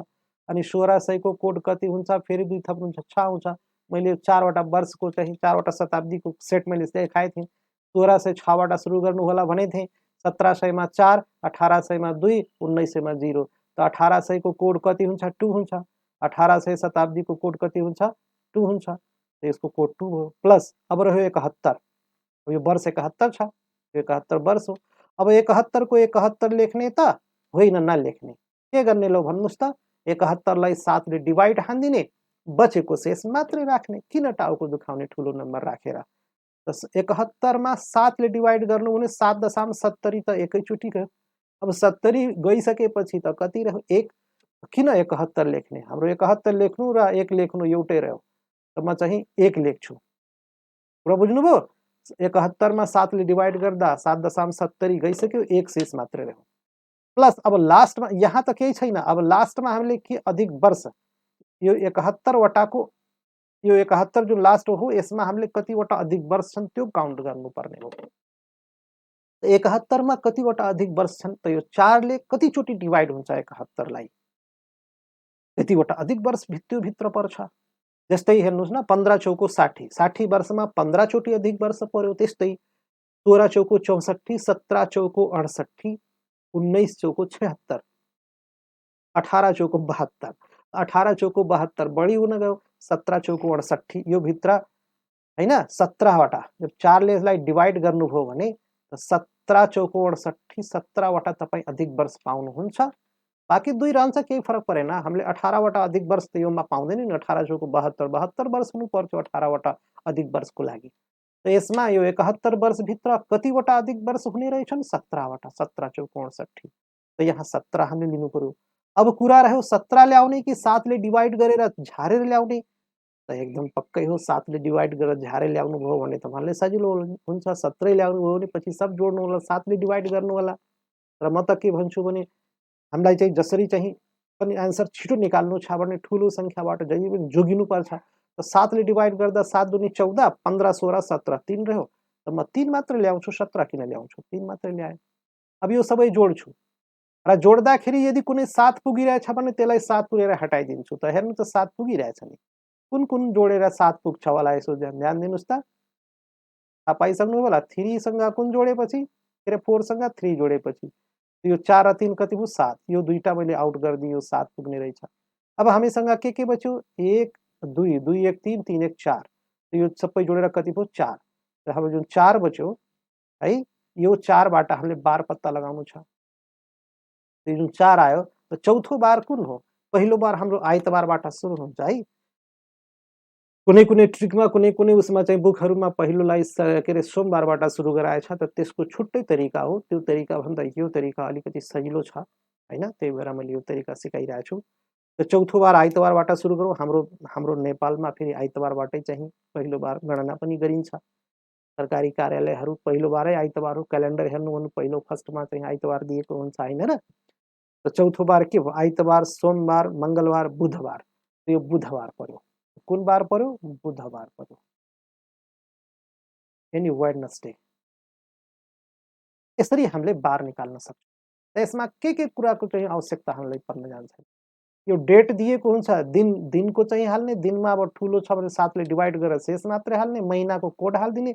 अनि 1600 को कोड कति हुन्छ, फेरि 2 थप्नुहुन्छ 6 आउँछ। मैले 4 वटा वर्षको चाहिँ 4 वटा शताब्दीको सेट मैले देखाए थिएँ। 1606 बाट सुरु गर्नु होला भने थिएँ। 1700 मा 4, 1800 मा 2, 1900 मा 0। त 1800 को कोड कति हुन्छ, 2 हुन्छ। 1800 शताब्दीको कोड कति हुन्छ, 2 हुन्छ। तो यसको कोड 2 हो प्लस अब रह्यो 71। यो वर्ष 71 छ, 71 वर्ष हो। अब 71 को 71 लेख्ने त होइन नलेख्ने, के गर्ने लौ भन्नुस् त। 71 लाई 7 ले डिवाइड हान्दिने, बचेको शेष मात्रै राख्ने। किन टाउको दुखाउने ठुलो नम्बर राखेर। 71 मा 7 ले डिवाइड गर्नु भने 7.70 त एकैचोटि गयो। अब 70 गइसकेपछि त कति रह्यो 1। किन 71 लेख्ने, हाम्रो 71 लेख्नु र 1 लेख्नु एउटै रह्यो। त म चाहिँ 1 लेख्छु। कुरा बुझ्नुभयो। 71 मा 7 ले डिवाइड गर्दा 7.70 गइसक्यो, 1 शेष मात्रै रह्यो। प्लस अब लास्टमा यहाँ त केही छैन। अब लास्टमा हामीले के अधिक वर्ष यो 71 वटाको यो 71 जो लास्ट हो यसमा हामीले कतिवटा अधिक वर्ष छन् त्यो काउन्ट गर्नुपर्ने हो। 71 मा कतिवटा अधिक वर्ष छन् त यो 4 ले कतिचोटि डिवाइड हुन्छ 71 लाई, त्यतिवटा अधिक वर्ष भित्र पर्छ। जस्तै हेर्नुस् न 15 चौको 60, 60 वर्षमा 15 चोटि अधिक वर्ष पर्यो। त्यस्तै 16 चौको 64, 17 चौको 68, 19 चौको 76, 18 चौको 72, 18 चौको 72 बढी हुन गयो। 17 चौको 68 यो भित्र हैन 17 वटा। जब 4 ले यसलाई डिवाइड गर्नुभयो भने 17 चौको 68 17 वटा तपाई अधिक वर्ष पाउनुहुन्छ। बाँकी 2 रहन्छ, केही फरक परेन। हामीले 18 वटा अधिक वर्ष त योमा पाउँदैन नि। 18 चौको 72 72 वर्ष हुनु पर्छ 18 वटा अधिक वर्षको लागि। त यसमा यो 71 वर्ष भित्र कतिवटा अधिक वर्ष हुने रहेछन्, 17 वटा। 17 चौको 68 त यहाँ 17 हामीले लिनु पर्यो। अब कुरा रह्यो 17 ल्याउने कि 7 ले डिवाइड गरेर झारेर ल्याउने। त एकदम पक्कै हो 7 ले डिवाइड गरेर झारेर ल्याउनु भयो भने तपाईहरुले सजिलो हुन्छ। 17 ल्याउनु भयो भने पछि सब जोड्नु होला, 7 ले डिवाइड गर्नु होला। र म त के भन्छु भने हामीलाई चाहिँ जसरी चाहिँ पनि आन्सर छिटो निकाल्नु छ भने ठुलो संख्याबाट जहिले पनि जोगिनु पर्छ। त 7 ले डिवाइड गर्दा 7 दुनी 14, 15 16 17 3 रह्यो। त म 3 मात्र ल्याउँछु, 17 किन ल्याउँछु, 3 मात्र ल्याएँ। अब यो सबै जोड्छु र जोड्दाखेरि यदि कुनै 7 पुगिरहेछ भने त्यसलाई 7 पुरेर हटाइदिन्छु। त हेर्नु त 7 पुगिरहेछ नि। कुन कुन जोडेर 7 पुग्छ होला यसो ध्यान दिनुस् त। थाहा पाइसक्नु होला। 3 सँग कुन जोडेपछि के रे 4 सँग 3 जोडेपछि यो 4 र 3 कति भयो 7। यो दुईटा मैले आउट गरिदिएँ, यो 7 पुग्ने रहेछ। अब हामीसँग के बच्यो 1 2 2 1 3 3 1 4। यो सबै जोडेर कति भयो 4। र हाम्रो जुन 4 बच्यो है यो 4 बाट हामीले बार पत्ता लगाउनु छ। यो जुन 4 आयो त चौथो बार कुन हो? पहिलो बार हाम्रो आइतबारबाट सुरु हुन्छ है। कुनै-कुनै ट्रिकमा कुनै-कुनै उसमा चाहिँ बुकहरुमा पहिलोलाई के रे सोमबारबाट सुरु गराएछ त त्यसको छुट्टै तरिका हो। त्यो तरिका भन्दा यो तरिका अलिकति सजिलो छ हैन। त्यही भएर मैले यो तरिका सिकाइरहेको छु। त चौथो बार आइतबारबाट सुरु गरौँ। हाम्रो हाम्रो नेपालमा फेरि आइतबारबाटै चाहिँ पहिलो बार गणना पनि गरिन्छ। सरकारी कार्यालयहरु पहिलो बारै आइतबार हो। क्यालेन्डर हेर्नु भने पहिलो फर्स्टमा चाहिँ आइतबार दिएको हुन्छ हैन र। त चौथो बार के भयो आइतबार, सोमबार, मंगलबार, बुधबार। यो बुधबार पर्यो। कुन बार पर्यो? बुधबार पर्यो। यानी वेडनेसडे। यसरी हामीले बार निकाल्न सक्छौँ। यसमा के कुराको चाहिँ आवश्यकता हामीलाई पर्न जान्छ। यो डेट दिएको हुन्छ, दिनको चाहिँ हाल्ने, दिनमा अब ठुलो छ भने 7 ले डिवाइड गरेर शेष मात्रै हाल्ने, महिनाको कोड हालिदिने,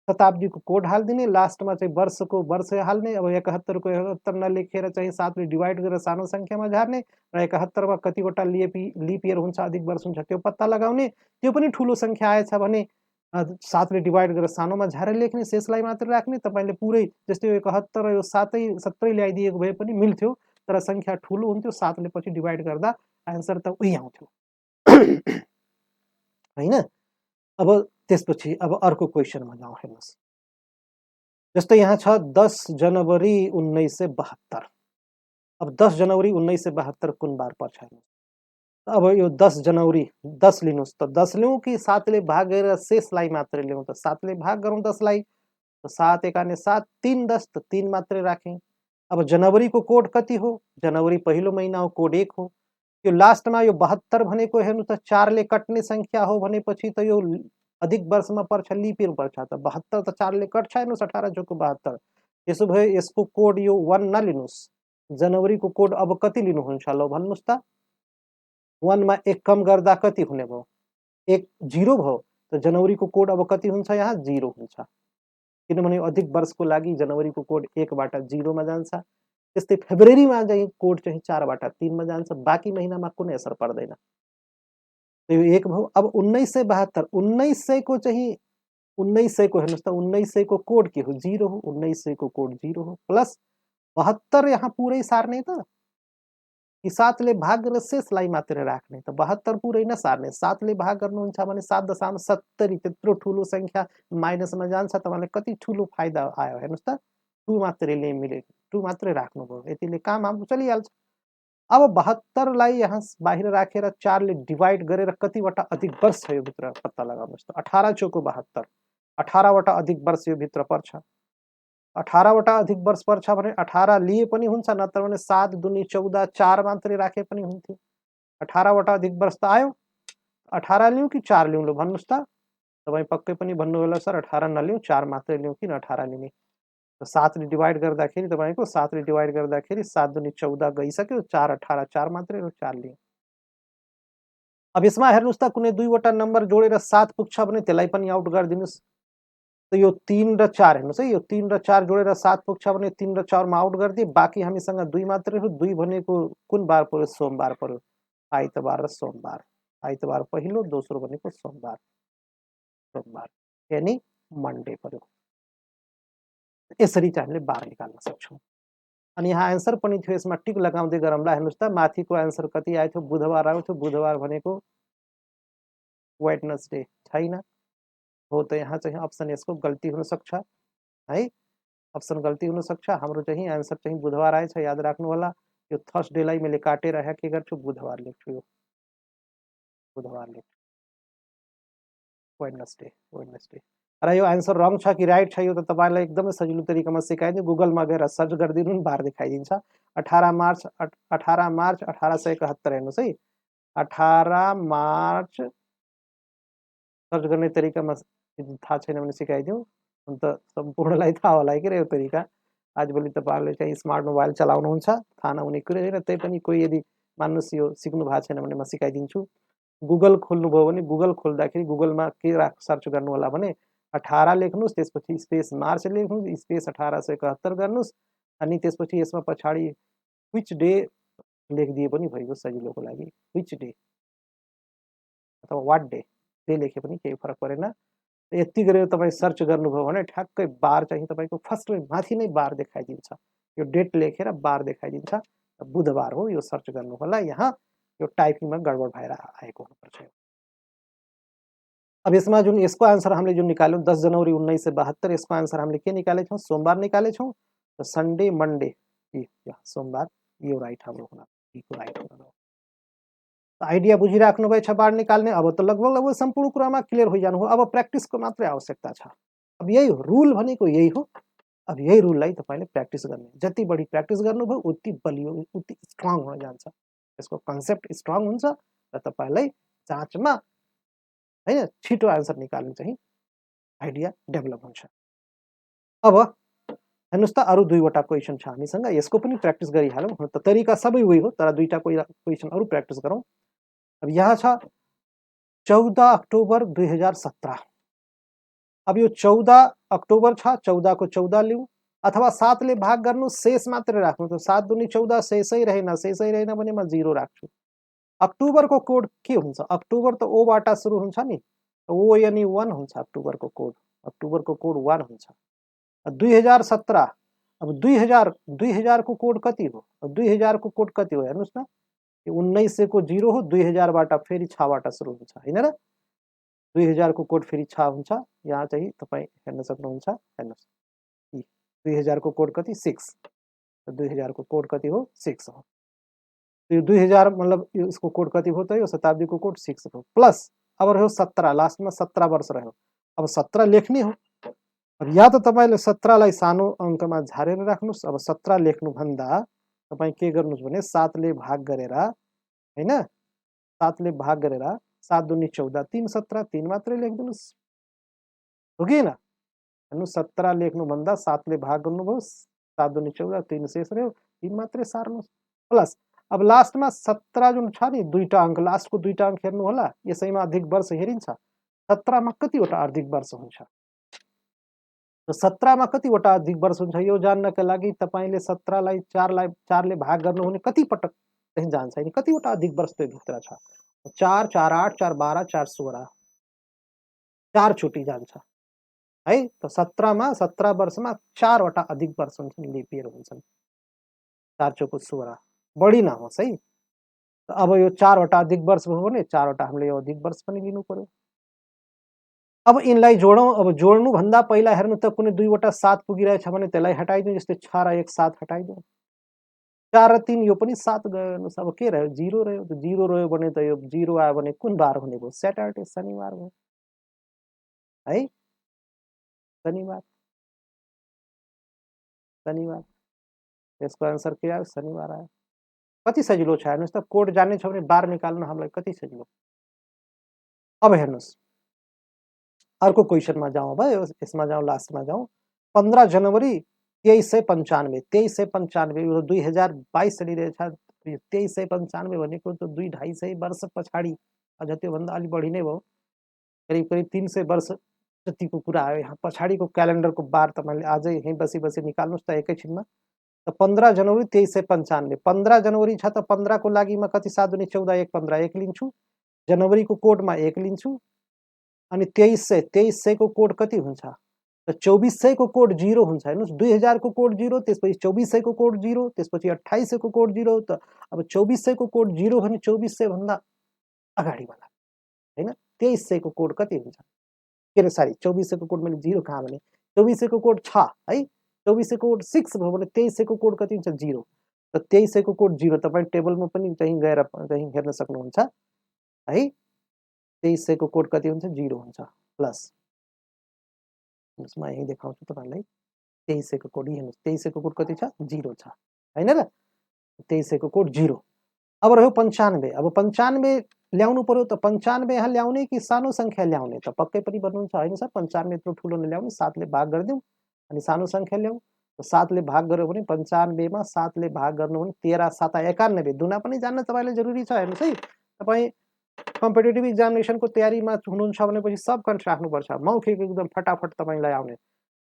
शताब्दीको कोड हालिदिने, लास्टमा चाहिँ वर्षको वर्ष हाल्ने। अब 71 को 71 नलेखेर चाहिँ 7 ले डिवाइड गरेर सानो सङ्ख्यामा झार्ने र 71 मा कतिवटा लिप इयर हुन्छ, अधिक वर्ष हुन्छ त्यो पत्ता लगाउने। त्यो पनि ठुलो सङ्ख्या आएछ भने 7 ले डिवाइड गरेर सानोमा झारेर लेख्ने, शेषलाई मात्र राख्ने। तपाईँले पुरै जस्तै यो 71 र यो 70 ल्याइदिएको भए पनि मिल्थ्यो, तर सङ्ख्या ठुलो हुन्थ्यो, 7 ले पछि डिवाइड गर्दा आन्सर त उही आउँथ्यो होइन। अब त्यसपछि अब अर्को क्वेसनमा जाउँ, हेर्नुहोस्। जस्तै यहाँ छ 10 जनवरी 1972। अब 10 जनवरी 1972 कुन बार पर्छ हेर्नुहोस्। अब यो 10 जनवरी 10 लिनुहोस्, त 10 लिउँ कि 7 ले भाग गरेर शेषलाई मात्रै लिउँ? त 7 ले भाग गरौँ 10 लाई, त 7 एकाने 7, 3 10, त 3 मात्रै राखेँ। अब जनवरीको कोड कति हो? जनवरी पहिलो महिना हो, कोड 1 हो। यो लास्टमा यो 72 भनेको हेर्नु त 4 ले कट्ने सङ्ख्या हो भनेपछि त यो अधिक वर्षमा पर्छ, लिप इयर पर्छ। त 72 त 4 ले कट्छ, हेर्नुहोस् 18 चौको 72। त्यसो भए यसको कोड यो 1 नलिनुहोस्। जनवरीको कोड अब कति लिनुहुन्छ ल भन्नुहोस् त? 1 मा 1 कम गर्दा कति हुने भयो? 1 0 भयो। त जनवरीको कोड अब कति हुन्छ? यहाँ 0 हुन्छ, किनभने अधिक वर्षको लागि जनवरीको कोड 1 बाट 0 मा जान्छ। त्यस्तै फेब्रुअरीमा चाहिँ कोड चाहिँ 4 बाट 3 मा जान्छ, बाँकी महिनामा कुनै असर पर्दैन। यो 1 भयो। अब 1972, 1900 को चाहिँ 1900 को हेर्नुहोस् त, 1900 को कोड के हो? 0 हो। 1900 को कोड 0 हो, प्लस 72 यहाँ पुरै सार्ने त कि 7 ले भाग गरेर शेषलाई मात्रै राख्ने? त 72 पुरै नसार्ने, 7 ले भाग गर्नुहुन्छ भने 7.70 त्यत्रो ठुलो सङ्ख्या माइनसमा जान्छ। तपाईँलाई कति ठुलो फाइदा आयो हेर्नुहोस् त। 2 मात्रै मिले, 2 मात्रै राख्नुभयो, यतिले काम हाम्रो चलिहाल्छ। अब 72 लाई यहाँ बाहिर राखेर 4 ले डिवाइड गरेर कतिवटा अधिक वर्ष छ यो भित्र पत्ता लगाउनुहोस् त। 18 चौको 72, 18 वटा अधिक वर्ष यो भित्र पर्छ। 18 वटा अधिक वर्ष पर्छ भने 18 लिए पनि हुन्छ, नत्र भने 7 दुनी 14, 4 मात्रै राखे पनि हुन्थ्यो। 18 वटा अधिक वर्ष त आयो। 18 लिउँ कि 4 लिउँ ल भन्नुहोस् त? तपाईँ पक्कै पनि भन्नु होला सर 18 नलिउँ, 4 मात्रै लिउँ, किन 18 लिने? त 7 ले डिवाइड गर्दाखेरि तपाईँको 7 ले डिवाइड गर्दाखेरि 7 दुनी 14 गइसक्यो, 4 18 4 मात्रै हो, 4 लिएँ। अब यसमा हेर्नुहोस् त, कुनै दुईवटा नम्बर जोडेर 7 पुग्छ भने त्यसलाई पनि आउट गरिदिनुहोस्। त यो 3 र 4 हेर्नुहोस् है, यो 3 र 4 जोडेर 7 पुग्छ भने 3 र 4 मा आउट गरिदिए, बाँकी हामीसँग 2 मात्रै हो। 2 भनेको कुन बार पर्यो? सोमबार पर्यो। आइतबार र सोमबार। आइतबार पहिलो, दोस्रो भनेको सोमबार, सोमबार यानी मन्डे पर्यो। यसरी चाहिँ हामीले बार निकाल्न सक्छौँ। अनि यहाँ एन्सर पनि थियो, यसमा टिक लगाउँदै गरौँला। हेर्नुहोस् त, माथिको एन्सर कति आएको थियो? बुधबार आएको थियो। बुधबार भनेको वेडनेसडे छैन हो, त यहाँ चाहिँ अप्सन यसको गल्ती हुनसक्छ है, अप्सन गल्ती हुनसक्छ। हाम्रो चाहिँ एन्सर चाहिँ बुधबार आएछ, याद राख्नु होला। यो थर्सडेलाई मैले काटेर यहाँ के गर्छु? बुधबार लेख्छु, यो बुधबार लेख्छु, वेडनेसडे, वेडनेसडे। र यो एन्सर रङ छ कि राइट छ यो त तपाईँलाई एकदमै सजिलो तरिकामा सिकाइदियो। गुगलमा गएर सर्च गरिदिनु, बार देखाइदिन्छ। 18 मार्च 1871 हेर्नुहोस् है। 18 मार्च सर्च गर्ने तरिकामा थाहा छैन भने सिकाइदिउँ, अन्त सम्पूर्णलाई थाहा होला कि यो तरिका। आजभोलि तपाईँहरूले चाहिँ स्मार्ट मोबाइल चलाउनुहुन्छ, थाहा नहुने कुरै होइन। त्यही पनि कोही यदि मान्नुहोस् यो सिक्नु भएको छैन भने म सिकाइदिन्छु। गुगल खोल्नुभयो भने गुगल खोल्दाखेरि गुगलमा के सर्च गर्नु होला भने 18 लेख्नुहोस्, त्यसपछि स्पेस मार्च लेख्नुहोस्, स्पेस 1871 गर्नुहोस्, अनि त्यसपछि यसमा पछाडि विच डे लेखिदिए पनि भइगयो सजिलोको लागि। विच डे अथवा वाट डे, जे लेखे पनि केही फरक परेन। यति गरेर तपाईँ सर्च गर्नुभयो भने ठ्याक्कै बार चाहिँ तपाईँको फर्स्टमै माथि नै बार देखाइदिन्छ। यो डेट लेखेर बार देखाइदिन्छ, बुधबार हो, यो सर्च गर्नु होला। यहाँ यो टाइपिङमा गडबड भएर आएको हुनुपर्छ। अब यसमा जुन यसको आन्सर हामीले जुन निकाल्यौँ 10 जनवरी 1972, यसको आन्सर हामीले के निकालेछौँ? सोमबार निकालेछौँ। त सन्डे मन्डे सोमबार, यो राइट हाम्रो हुन राइट हुन। आइडिया बुझिराख्नुभएछ बार निकाल्ने? अब त लगभग सम्पूर्ण कुरामा क्लियर होइजानु हो। अब प्र्याक्टिसको मात्रै आवश्यकता छ। अब यही रुल भनेको यही हो। अब यही रुललाई तपाईँले प्र्याक्टिस गर्ने, जति बढी प्र्याक्टिस गर्नुभयो उति बलियो, उति स्ट्रङ हुन जान्छ। यसको कन्सेप्ट स्ट्रङ हुन्छ र तपाईँलाई जाँचमा होइन छिटो आन्सर निकाल्नु चाहिँ आइडिया डेभलप हुन्छ। अब हेर्नुहोस् त अरू दुईवटा क्वेसन छ हामीसँग, यसको पनि प्र्याक्टिस गरिहालौँ। त तरिका सबै उही हो, तर दुईटा क्वेसन अरू प्र्याक्टिस गरौँ। अब यहाँ छ 14 अक्टोबर 2017। अब यो 14 अक्टोबर छ, 14 को 14 लिउँ अथवा 7 ले भाग गर्नु, शेष मात्रै राख्नु। त 7 दुनी 14 शेषै रहेन, शेषै रहेन भने म 0 राख्छु। अक्टोबरको कोड के हुन्छ? अक्टोबर त ओ बाट सुरु हुन्छ नि, ओ यानी 1 हुन्छ अक्टोबरको कोड। अक्टोबरको कोड 1 हुन्छ। 2017, अब 2000 को कोड कति हो? 2000 को कोड कति हो हेर्नुहोस् न, 1900 को 0 हो, 2000 बाट फेरि 6 बाट सुरु हुन्छ हैन र? 2000 को कोड फेरि 6 हुन्छ। यहाँ चाहिँ तपाई हेर्न सक्नुहुन्छ, हेर्नुहोस् 2000 को कोड कति 6, 2000 को कोड कति हो 6 हो। यो 2000 मतलब यसको कोड कति हो त यो शताब्दीको कोड 6 हो। प्लस अब रह्यो 17, लास्टमा 17 वर्ष रह्यो। अब 17 लेख्ने हो। अब या त तपाईले 17 लाई सानो अङ्कमा झारेर राख्नुस्। अब 17 लेख्नु भन्दा तपाई के गर्नुस् भने 7 ले भाग गरेर हैन, 7 ले भाग गरेर 7 दुनी 14, 3 17, 3 मात्रै लेखिदिनुस्, हो कि हैन? हेर्नु 17 लेख्नु भन्दा 7 ले भाग गर्नुभयो, 7 दुनी 14, 3 शेष रह्यो, 3 मात्रै सार्नुस्। प्लस अब लास्टमा 17 जुन छ नि, दुईटा अङ्क, लास्टको दुईटा अङ्क हेर्नु होला, यसैमा अधिक वर्ष हेरिन्छ। 17 मा कतिवटा अधिक वर्ष हुन्छ? र 17 मा कतिवटा अधिक वर्ष हुन्छ यो जान्नका लागि तपाईले 17 लाई 4 ले भाग गर्नु भने कति पटक चाहिँ जान्छ नि, कतिवटा अधिक वर्ष त्यो भित्र छ? 4 4 8 4 12 4 16, 4 चोटि जान्छ है। त 17 मा 17 वर्षमा 4 वटा अधिक वर्ष हुन्छन्, लिप इयर हुन्छन्। 4 चौको 16, बढी नहोस् है। अब यो 4 वटा अधिक वर्ष भयो भने 4 वटा हामीले यो अधिक वर्ष पनि लिनु पर्यो। अब यिनलाई जोडौं। अब जोड्नु भन्दा पहिला हेर्नु त कुनै दुईवटा 7 पुगिरहेछ भने त्यसलाई हटाइदिउँ। जस्तै 6 र 1 7 हटाइदिउँ। 4 र 3 यो पनि 7 गयो। हेर्नुस् अब के रह्यो? 0 रह्यो। त 0 रह्यो भने त यो 0 आयो भने कुन बार हुने भयो? सैटरडे, शनिबार भयो है। शनिबार, शनिबार। यसको आन्सर के आयो? शनिबार आयो। कति सजिलो छ हेर्नुस् त। कोड जान्ने छ भने बार निकाल्न हामीलाई कति सजिलो। अब हेर्नुस् अर्को क्वेसनमा जाउँ। अब यसमा जाउँ, लास्टमा जाउँ। 15 जनवरी 2395, 2395 यो 2022 चलिरहेछ। 2395 भनेको त 2-250 वर्ष पछाडि, अझ त्योभन्दा अलि बढी नै भयो। करिब करिब 300 वर्ष जतिको कुरा आयो। यहाँ पछाडिको क्यालेन्डरको बार तपाईले आजै यहीँ बसी बसी निकाल्नुस् त एकैछिनमा। त 15 जनवरी 2395, 15 जनवरी छ त 15 को लागि म कति 7 दुनी 14, 1 15, 1 लिन्छु। जनवरीको कोडमा 1 लिन्छु। अनि 2300 को कोड कति हुन्छ? त 2400 को कोड 0 हुन्छ। हेर्नुस् 2000 को कोड 0, त्यसपछि 2400 को कोड 0, त्यसपछि 2800 को कोड 0। त अब 2400 को कोड 0 भने 2400 भन्दा अगाडि वाला हैन। 2300 को कोड कति हुन्छ? के अरे सरी, 2400 को कोड मैले 0 कहाँ भने? 2400 को कोड 6 है। 2400 को कोड 6 भयो भने 2300 को कोड कति हुन्छ? 0। त 2300 को कोड 0 तपाईं टेबलमा पनि कहीं गएर कहीं हेर्न सक्नुहुन्छ है। 2300 को कोड कति हुन्छ? 0 हुन्छ। प्लस म यही देखाउँछु तपाईलाई। 2300 को कोड हेर्नुस्, 2300 को कोड कति छ? 0 छ हैन र? 2300 को कोड 0। अब रह्यो 95। अब 95 ल्याउनु पर्यो। त 95 यहाँ ल्याउने कि सानो संख्या ल्याउने? त पक्कै पनि भन्नुहुन्छ हैन सर 95 यत्रो ठुलो नल्याउने, 7 ले भाग गरिदिउँ अनि सानो संख्या ल्याउँ। त 7 ले भाग गर्यो भने 95 मा 7 ले भाग गर्नु भने 13 7 91। दुना पनि जान्न तपाईलाई जरुरी छ। हेर्नुस् है, तपाई कम्पिटिटिभ एक्जामिनेसनको तयारीमा हुनुहुन्छ भनेपछि सब कन्ट राख्नुपर्छ। मौखिक एकदम फटाफट तपाईलाई आउने।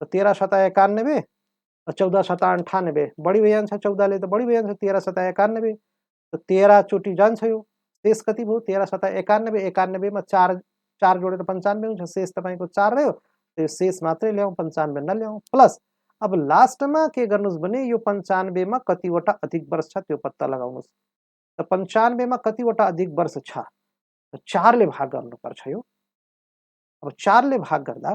त 13 7 91, 14 7 98, बढी भइहाल्छ 14 ले त बढी भइहाल्छ। 13 7 91, त 13 चोटि जान्छ यो। शेष कति भयो? 13 7 91, 91 मा 4 जोडेर 95 हुन्छ। शेष तपाईको 4 रह्यो। त्यो शेष मात्रै ल्याउँ, 95 नल्याउँ। प्लस अब लास्टमा के गर्नुस् भने यो 95 मा कतिवटा अधिक वर्ष छ त्यो पत्ता लगाउनुस्। त 95 मा कतिवटा अधिक वर्ष छ? 4 ले भाग गर्नुपर्छ यो। अब 4 ले भाग गर्दा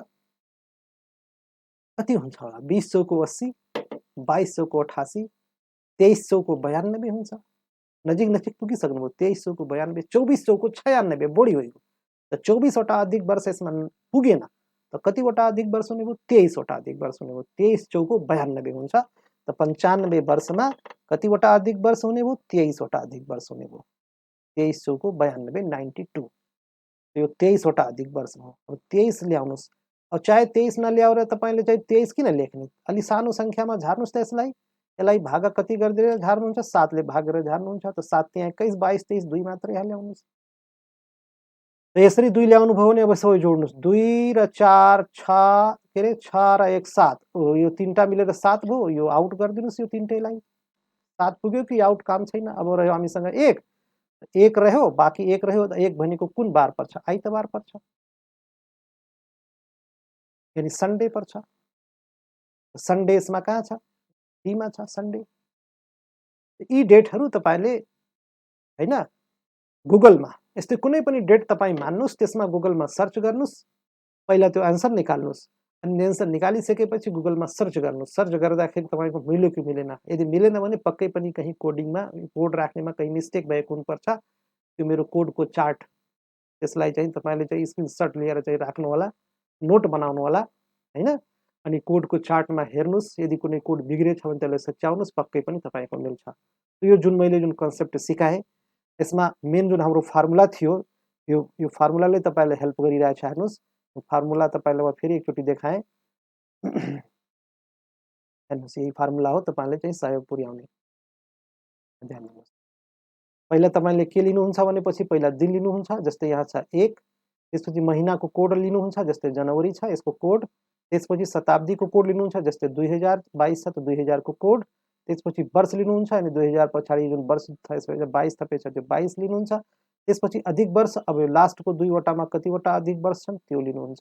कति हुन्छ होला? 2000 को 80, 2200 को 88, 2300 को 92 हुन्छ। नजिक नजिक पुगिसक्नुभयो। 2300 को 92, 2400 को 96, बढी भयो। त 24 वटा अधिक वर्ष यसमा पुगेन। त कतिवटा अधिक वर्ष हुने भयो? 23 वटा अधिक वर्ष हुने भयो। 23 चौको 92 हुन्छ। त 95 वर्षमा कतिवटा अधिक वर्ष हुने भयो? 23 वटा अधिक वर्ष हुने भयो। 23 चौको 92, 92। यो 23 वटा अधिक वर्ष हो। अब 23 ल्याउनुस्। अब चाहे 23 नल्याएर तपाईँले चाहिँ 23 किन लेख्ने? अलि सानो सङ्ख्यामा झार्नुहोस् त यसलाई। यसलाई भाग कति गरिदिएर झार्नुहुन्छ? 7 ले भाग गरेर झार्नुहुन्छ। त 7 त्यहाँ 21, 22, 23 2 मात्रै ल्याउनुहोस्। र यसरी 2 ल्याउनुभयो भने अब सबै जोड्नुहोस्। 2 र 4 6 के अरे 6 र 1 7 यो 3टा मिलेर 7 भयो। यो आउट गरिदिनुहोस् यो 3टैलाई। 7 पुग्यो कि आउट काम छैन। अब रह्यो हामीसँग 1 1 रह्यो, बाँकी 1 रह्यो। 1 भनेको कुन बार पर्छ? आइतबार पर्छ। यानी सन्डे पर्छ। सन्डे यसमा कहाँ छ? टीमा छ सन्डे। यी डेटहरू तपाईँले हैन गुगलमा यस्तै कुनै पनि डेट तपाईँ मान्नुहोस्, त्यसमा गुगलमा सर्च गर्नुहोस्। पहिला त्यो आन्सर निकाल्नुहोस्। अनि आन्सर निकालिसकेपछि गुगलमा सर्च गर्नुहोस्। सर्च गर्दाखेरि तपाईँको मिल्यो कि मिलेन। यदि मिलेन भने पक्कै पनि कहीँ कोडिङमा कोड राख्नेमा कहीँ मिस्टेक भएको हुनुपर्छ। त्यो मेरो कोडको चार्ट त्यसलाई चाहिँ तपाईँले चाहिँ स्क्रिनसट लिएर चाहिँ राख्नु होला, नोट बनाउनु होला हैन। अनि कोडको चार्टमा हेर्नुहोस्। यदि कुनै कोड बिग्रेछ भने त्यसलाई सच्याउनुहोस्, पक्कै पनि तपाईँको मिल्छ। यो जुन मैले जुन कन्सेप्ट सिकाएँ यसमा मेन जुन हाम्रो फर्मुला थियो यो फर्मुलाले तपाईँलाई हेल्प गरिरहेछ। हेर्नुहोस् फर्मुला तपाईँलाई म फेरि एकचोटि देखाएँ। हेर्नुहोस् यही फर्मुला हो तपाईँले चाहिँ सहयोग पुर्याउने। ध्यान दिनुहोस्। पहिला तपाईँले के लिनुहुन्छ भनेपछि पहिला दिन लिनुहुन्छ। जस्तै यहाँ छ 1, त्यसपछि महिनाको कोड लिनुहुन्छ। जस्तै जनवरी छ यसको कोड। त्यसपछि शताब्दीको कोड लिनुहुन्छ। जस्तै 2022 छ त 2000 को कोड। त्यसपछि वर्ष लिनुहुन्छ। अनि 2000 पछाडि जुन वर्ष छ यसमा 22 थपेछ त्यो 22 लिनुहुन्छ। त्यसपछि अधिक वर्ष। अब यो लास्टको 2 वटामा कतिवटा अधिक वर्ष छन् त्यो लिनुहुन्छ।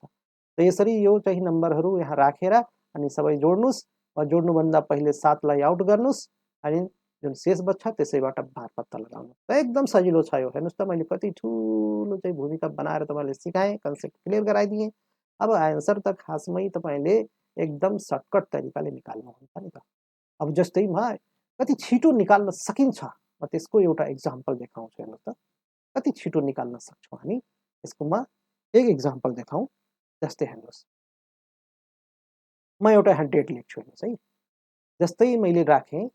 त यसरी यो चाहिँ नम्बरहरू यहाँ राखेर अनि सबै जोड्नुहोस्। वा जोड्नुभन्दा पहिले 7 लाई आउट गर्नुहोस्। अनि जुन शेष बच्छ त्यसैबाट बार पत्ता लगाउनु। त एकदम सजिलो छ यो। हेर्नुहोस् त मैले कति ठुलो चाहिँ भूमिका बनाएर तपाईँलाई सिकाएँ, कन्सेप्ट क्लियर गराइदिएँ। अब आन्सर त खासमै तपाईँले एकदम सर्टकट तरिकाले निकाल्नुहुन्छ नि त। अब जस्तैमा कति छिटो निकाल्न सकिन्छ म त्यसको एउटा एक्जाम्पल देखाउँछु। हेर्नुहोस् त कति छिटो निकाल्न सक्छौँ हामी। यसको म एक एक्जाम्पल देखाउँ। जस्तै हेर्नुहोस् म एउटा यहाँ डेट लेख्छु। हेर्नुहोस् है। जस्तै मैले राखेँ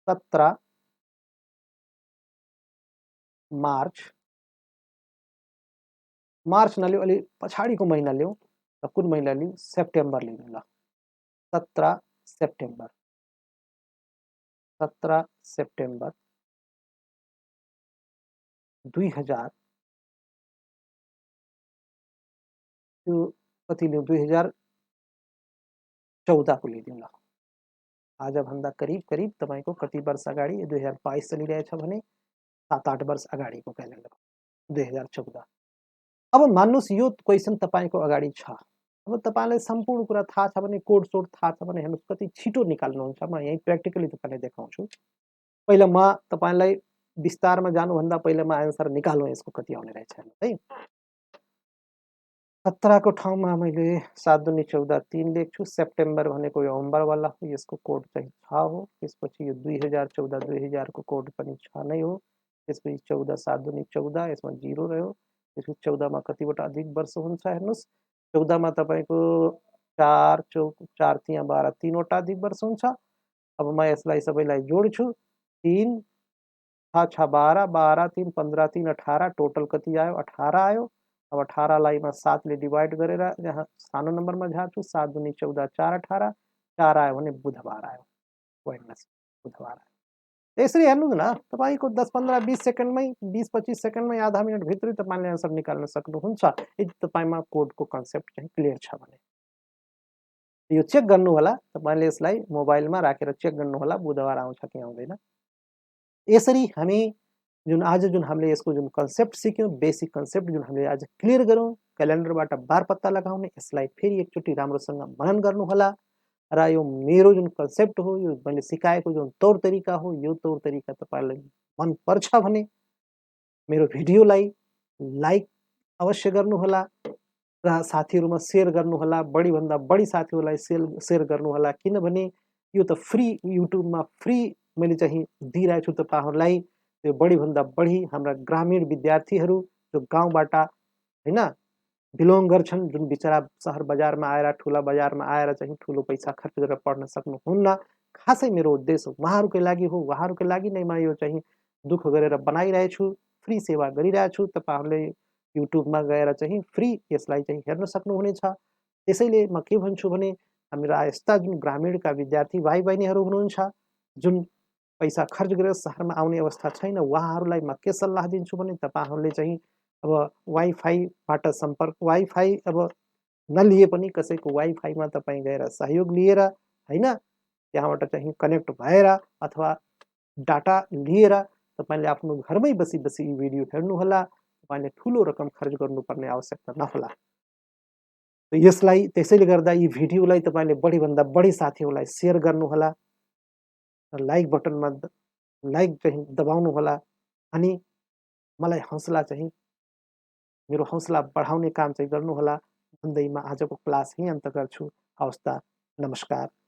17 मार्च नलिउँ, अलि पछाडिको महिना लिउँ। र कुन महिना लिउँ? सेप्टेम्बर लिउँ ल। 17 सेप्टेम्बर 17 सेप्टेम्बर 2000 त्यो कति लिउँ? 2014 को लिइदिउँ ल। आजभन्दा करिब करिब तपाईँको कति वर्ष अगाडि? 2022 चलिरहेछ भने 7-8 वर्ष अगाडिको क्यालेन्डर 2014। अब मान्नुहोस् यो क्वेसन तपाईँको अगाडि छ। अब तपाईँलाई सम्पूर्ण कुरा थाहा छ भने, कोड सोड थाहा छ भने हेर्नुहोस् कति छिटो निकाल्नुहुन्छ। म यही प्र्याक्टिकली तपाईँलाई देखाउँछु। पहिला म तपाईँलाई विस्तारमा जानुभन्दा पहिला म आन्सर निकालौँ यसको कति आउने रहेछ है। 17 को ठाउँमा मैले 7 दूनी 14 3 लेख्छु। सेप्टेम्बर भनेको यो नम्बरवाला हो, यसको कोड चाहिँ 6 हो। त्यसपछि यो 2014 2000 को कोड पनि 6 नै हो। त्यसपछि 14 7 दूनी 14 यसमा 0 रह्यो। त्यसपछि 14 मा कतिवटा अधिक वर्ष हुन्छ? हेर्नुहोस् 14 मा तपाईँको 4 चौक 4 तिया 12 3 वटा अधिक वर्ष हुन्छ। अब म यसलाई सबैलाई जोड्छु। 3 6 6 12 12 3 15 3 18 टोटल कति आयो? 18 आयो। अब 18 लाई म 7 ले डिवाइड गरेर यहाँ सानो नम्बरमा झार्छु। 7 दूनी 14 4 18 4 आयो भने बुधबार आयो। बुधबार आयो। यसरी हेर्नुहोस् न तपाईँको 10 15 20 सेकेन्डमै 20 25 सेकेन्डमै आधा मिनट भित्रै तपाईँले आन्सर निकाल्न सक्नुहुन्छ यदि तपाईँमा कोडको कन्सेप्ट चाहिँ क्लियर छ भने। यो चेक गर्नु होला। तपाईँले यसलाई मोबाइलमा राखेर चेक गर्नु होला बुधबार आउँछ कि आउँदैन। यसरी हामी जुन आज जुन हामीले यसको जुन कन्सेप्ट सिक्यौँ, बेसिक कन्सेप्ट जुन हामीले आज क्लियर गरौँ, क्यालेन्डरबाट बार पत्ता लगाउने, यसलाई फेरि एकचोटि राम्रोसँग मनन गर्नु होला। र यो मेरो जुन कन्सेप्ट हो, यो मैले सिकाएको जुन तौर तरिका हो, यो तौर तरिका तपाईँलाई मन पर्छ भने मेरो भिडियोलाई लाइक अवश्य गर्नुहोला र साथीहरूमा सेयर गर्नुहोला। बढीभन्दा बढी साथीहरूलाई सेयर गर्नुहोला। किनभने यो त फ्री युट्युबमा फ्री मैले चाहिँ दिइरहेको छु तपाईँहरूलाई। त्यो बढीभन्दा बढी हाम्रा ग्रामीण विद्यार्थीहरू जो गाउँबाट हैन बिलोङ गर्छन्, जुन बिचरा सहर बजारमा आएर ठुला बजारमा आएर चाहिँ ठुलो पैसा खर्च गरेर पढ्न सक्नुहुन्न। खासै मेरो उद्देश्य उहाँहरूकै लागि हो। उहाँहरूकै लागि नै म यो चाहिँ दुःख गरेर बनाइरहेछु, फ्री सेवा गरिरहेछु। तपाईँहरूले युट्युबमा गएर चाहिँ फ्री यसलाई चाहिँ हेर्न सक्नुहुनेछ। त्यसैले म के भन्छु भने हाम्रा यस्ता जुन ग्रामीणका विद्यार्थी भाइ बहिनीहरू हुनुहुन्छ जुन पैसा खर्च गरेर सहरमा आउने अवस्था छैन, उहाँहरूलाई म के सल्लाह दिन्छु भने तपाईँहरूले चाहिँ अब वाइफाईबाट सम्पर्क वाइफाई अब नलिए पनि कसैको वाइफाईमा तपाईँ गएर सहयोग लिएर होइन, त्यहाँबाट चाहिँ कनेक्ट भएर अथवा डाटा लिएर तपाईँले आफ्नो घरमै बसी बसी यी भिडियो हेर्नुहोला। तपाईँले ठुलो रकम खर्च गर्नुपर्ने आवश्यकता नहोला। यसलाई त्यसैले गर्दा यी भिडियोलाई तपाईँले बढीभन्दा बढी साथीहरूलाई सेयर गर्नुहोला, लाइक बटनमा लाइक चाहिँ दबाउनुहोला अनि मलाई हौसला चाहिँ मेरो हौसला बढाउने काम चाहिँ गर्नुहोला भन्दै म आजको क्लास यहीँ अन्त गर्छु। हवस् त, नमस्कार।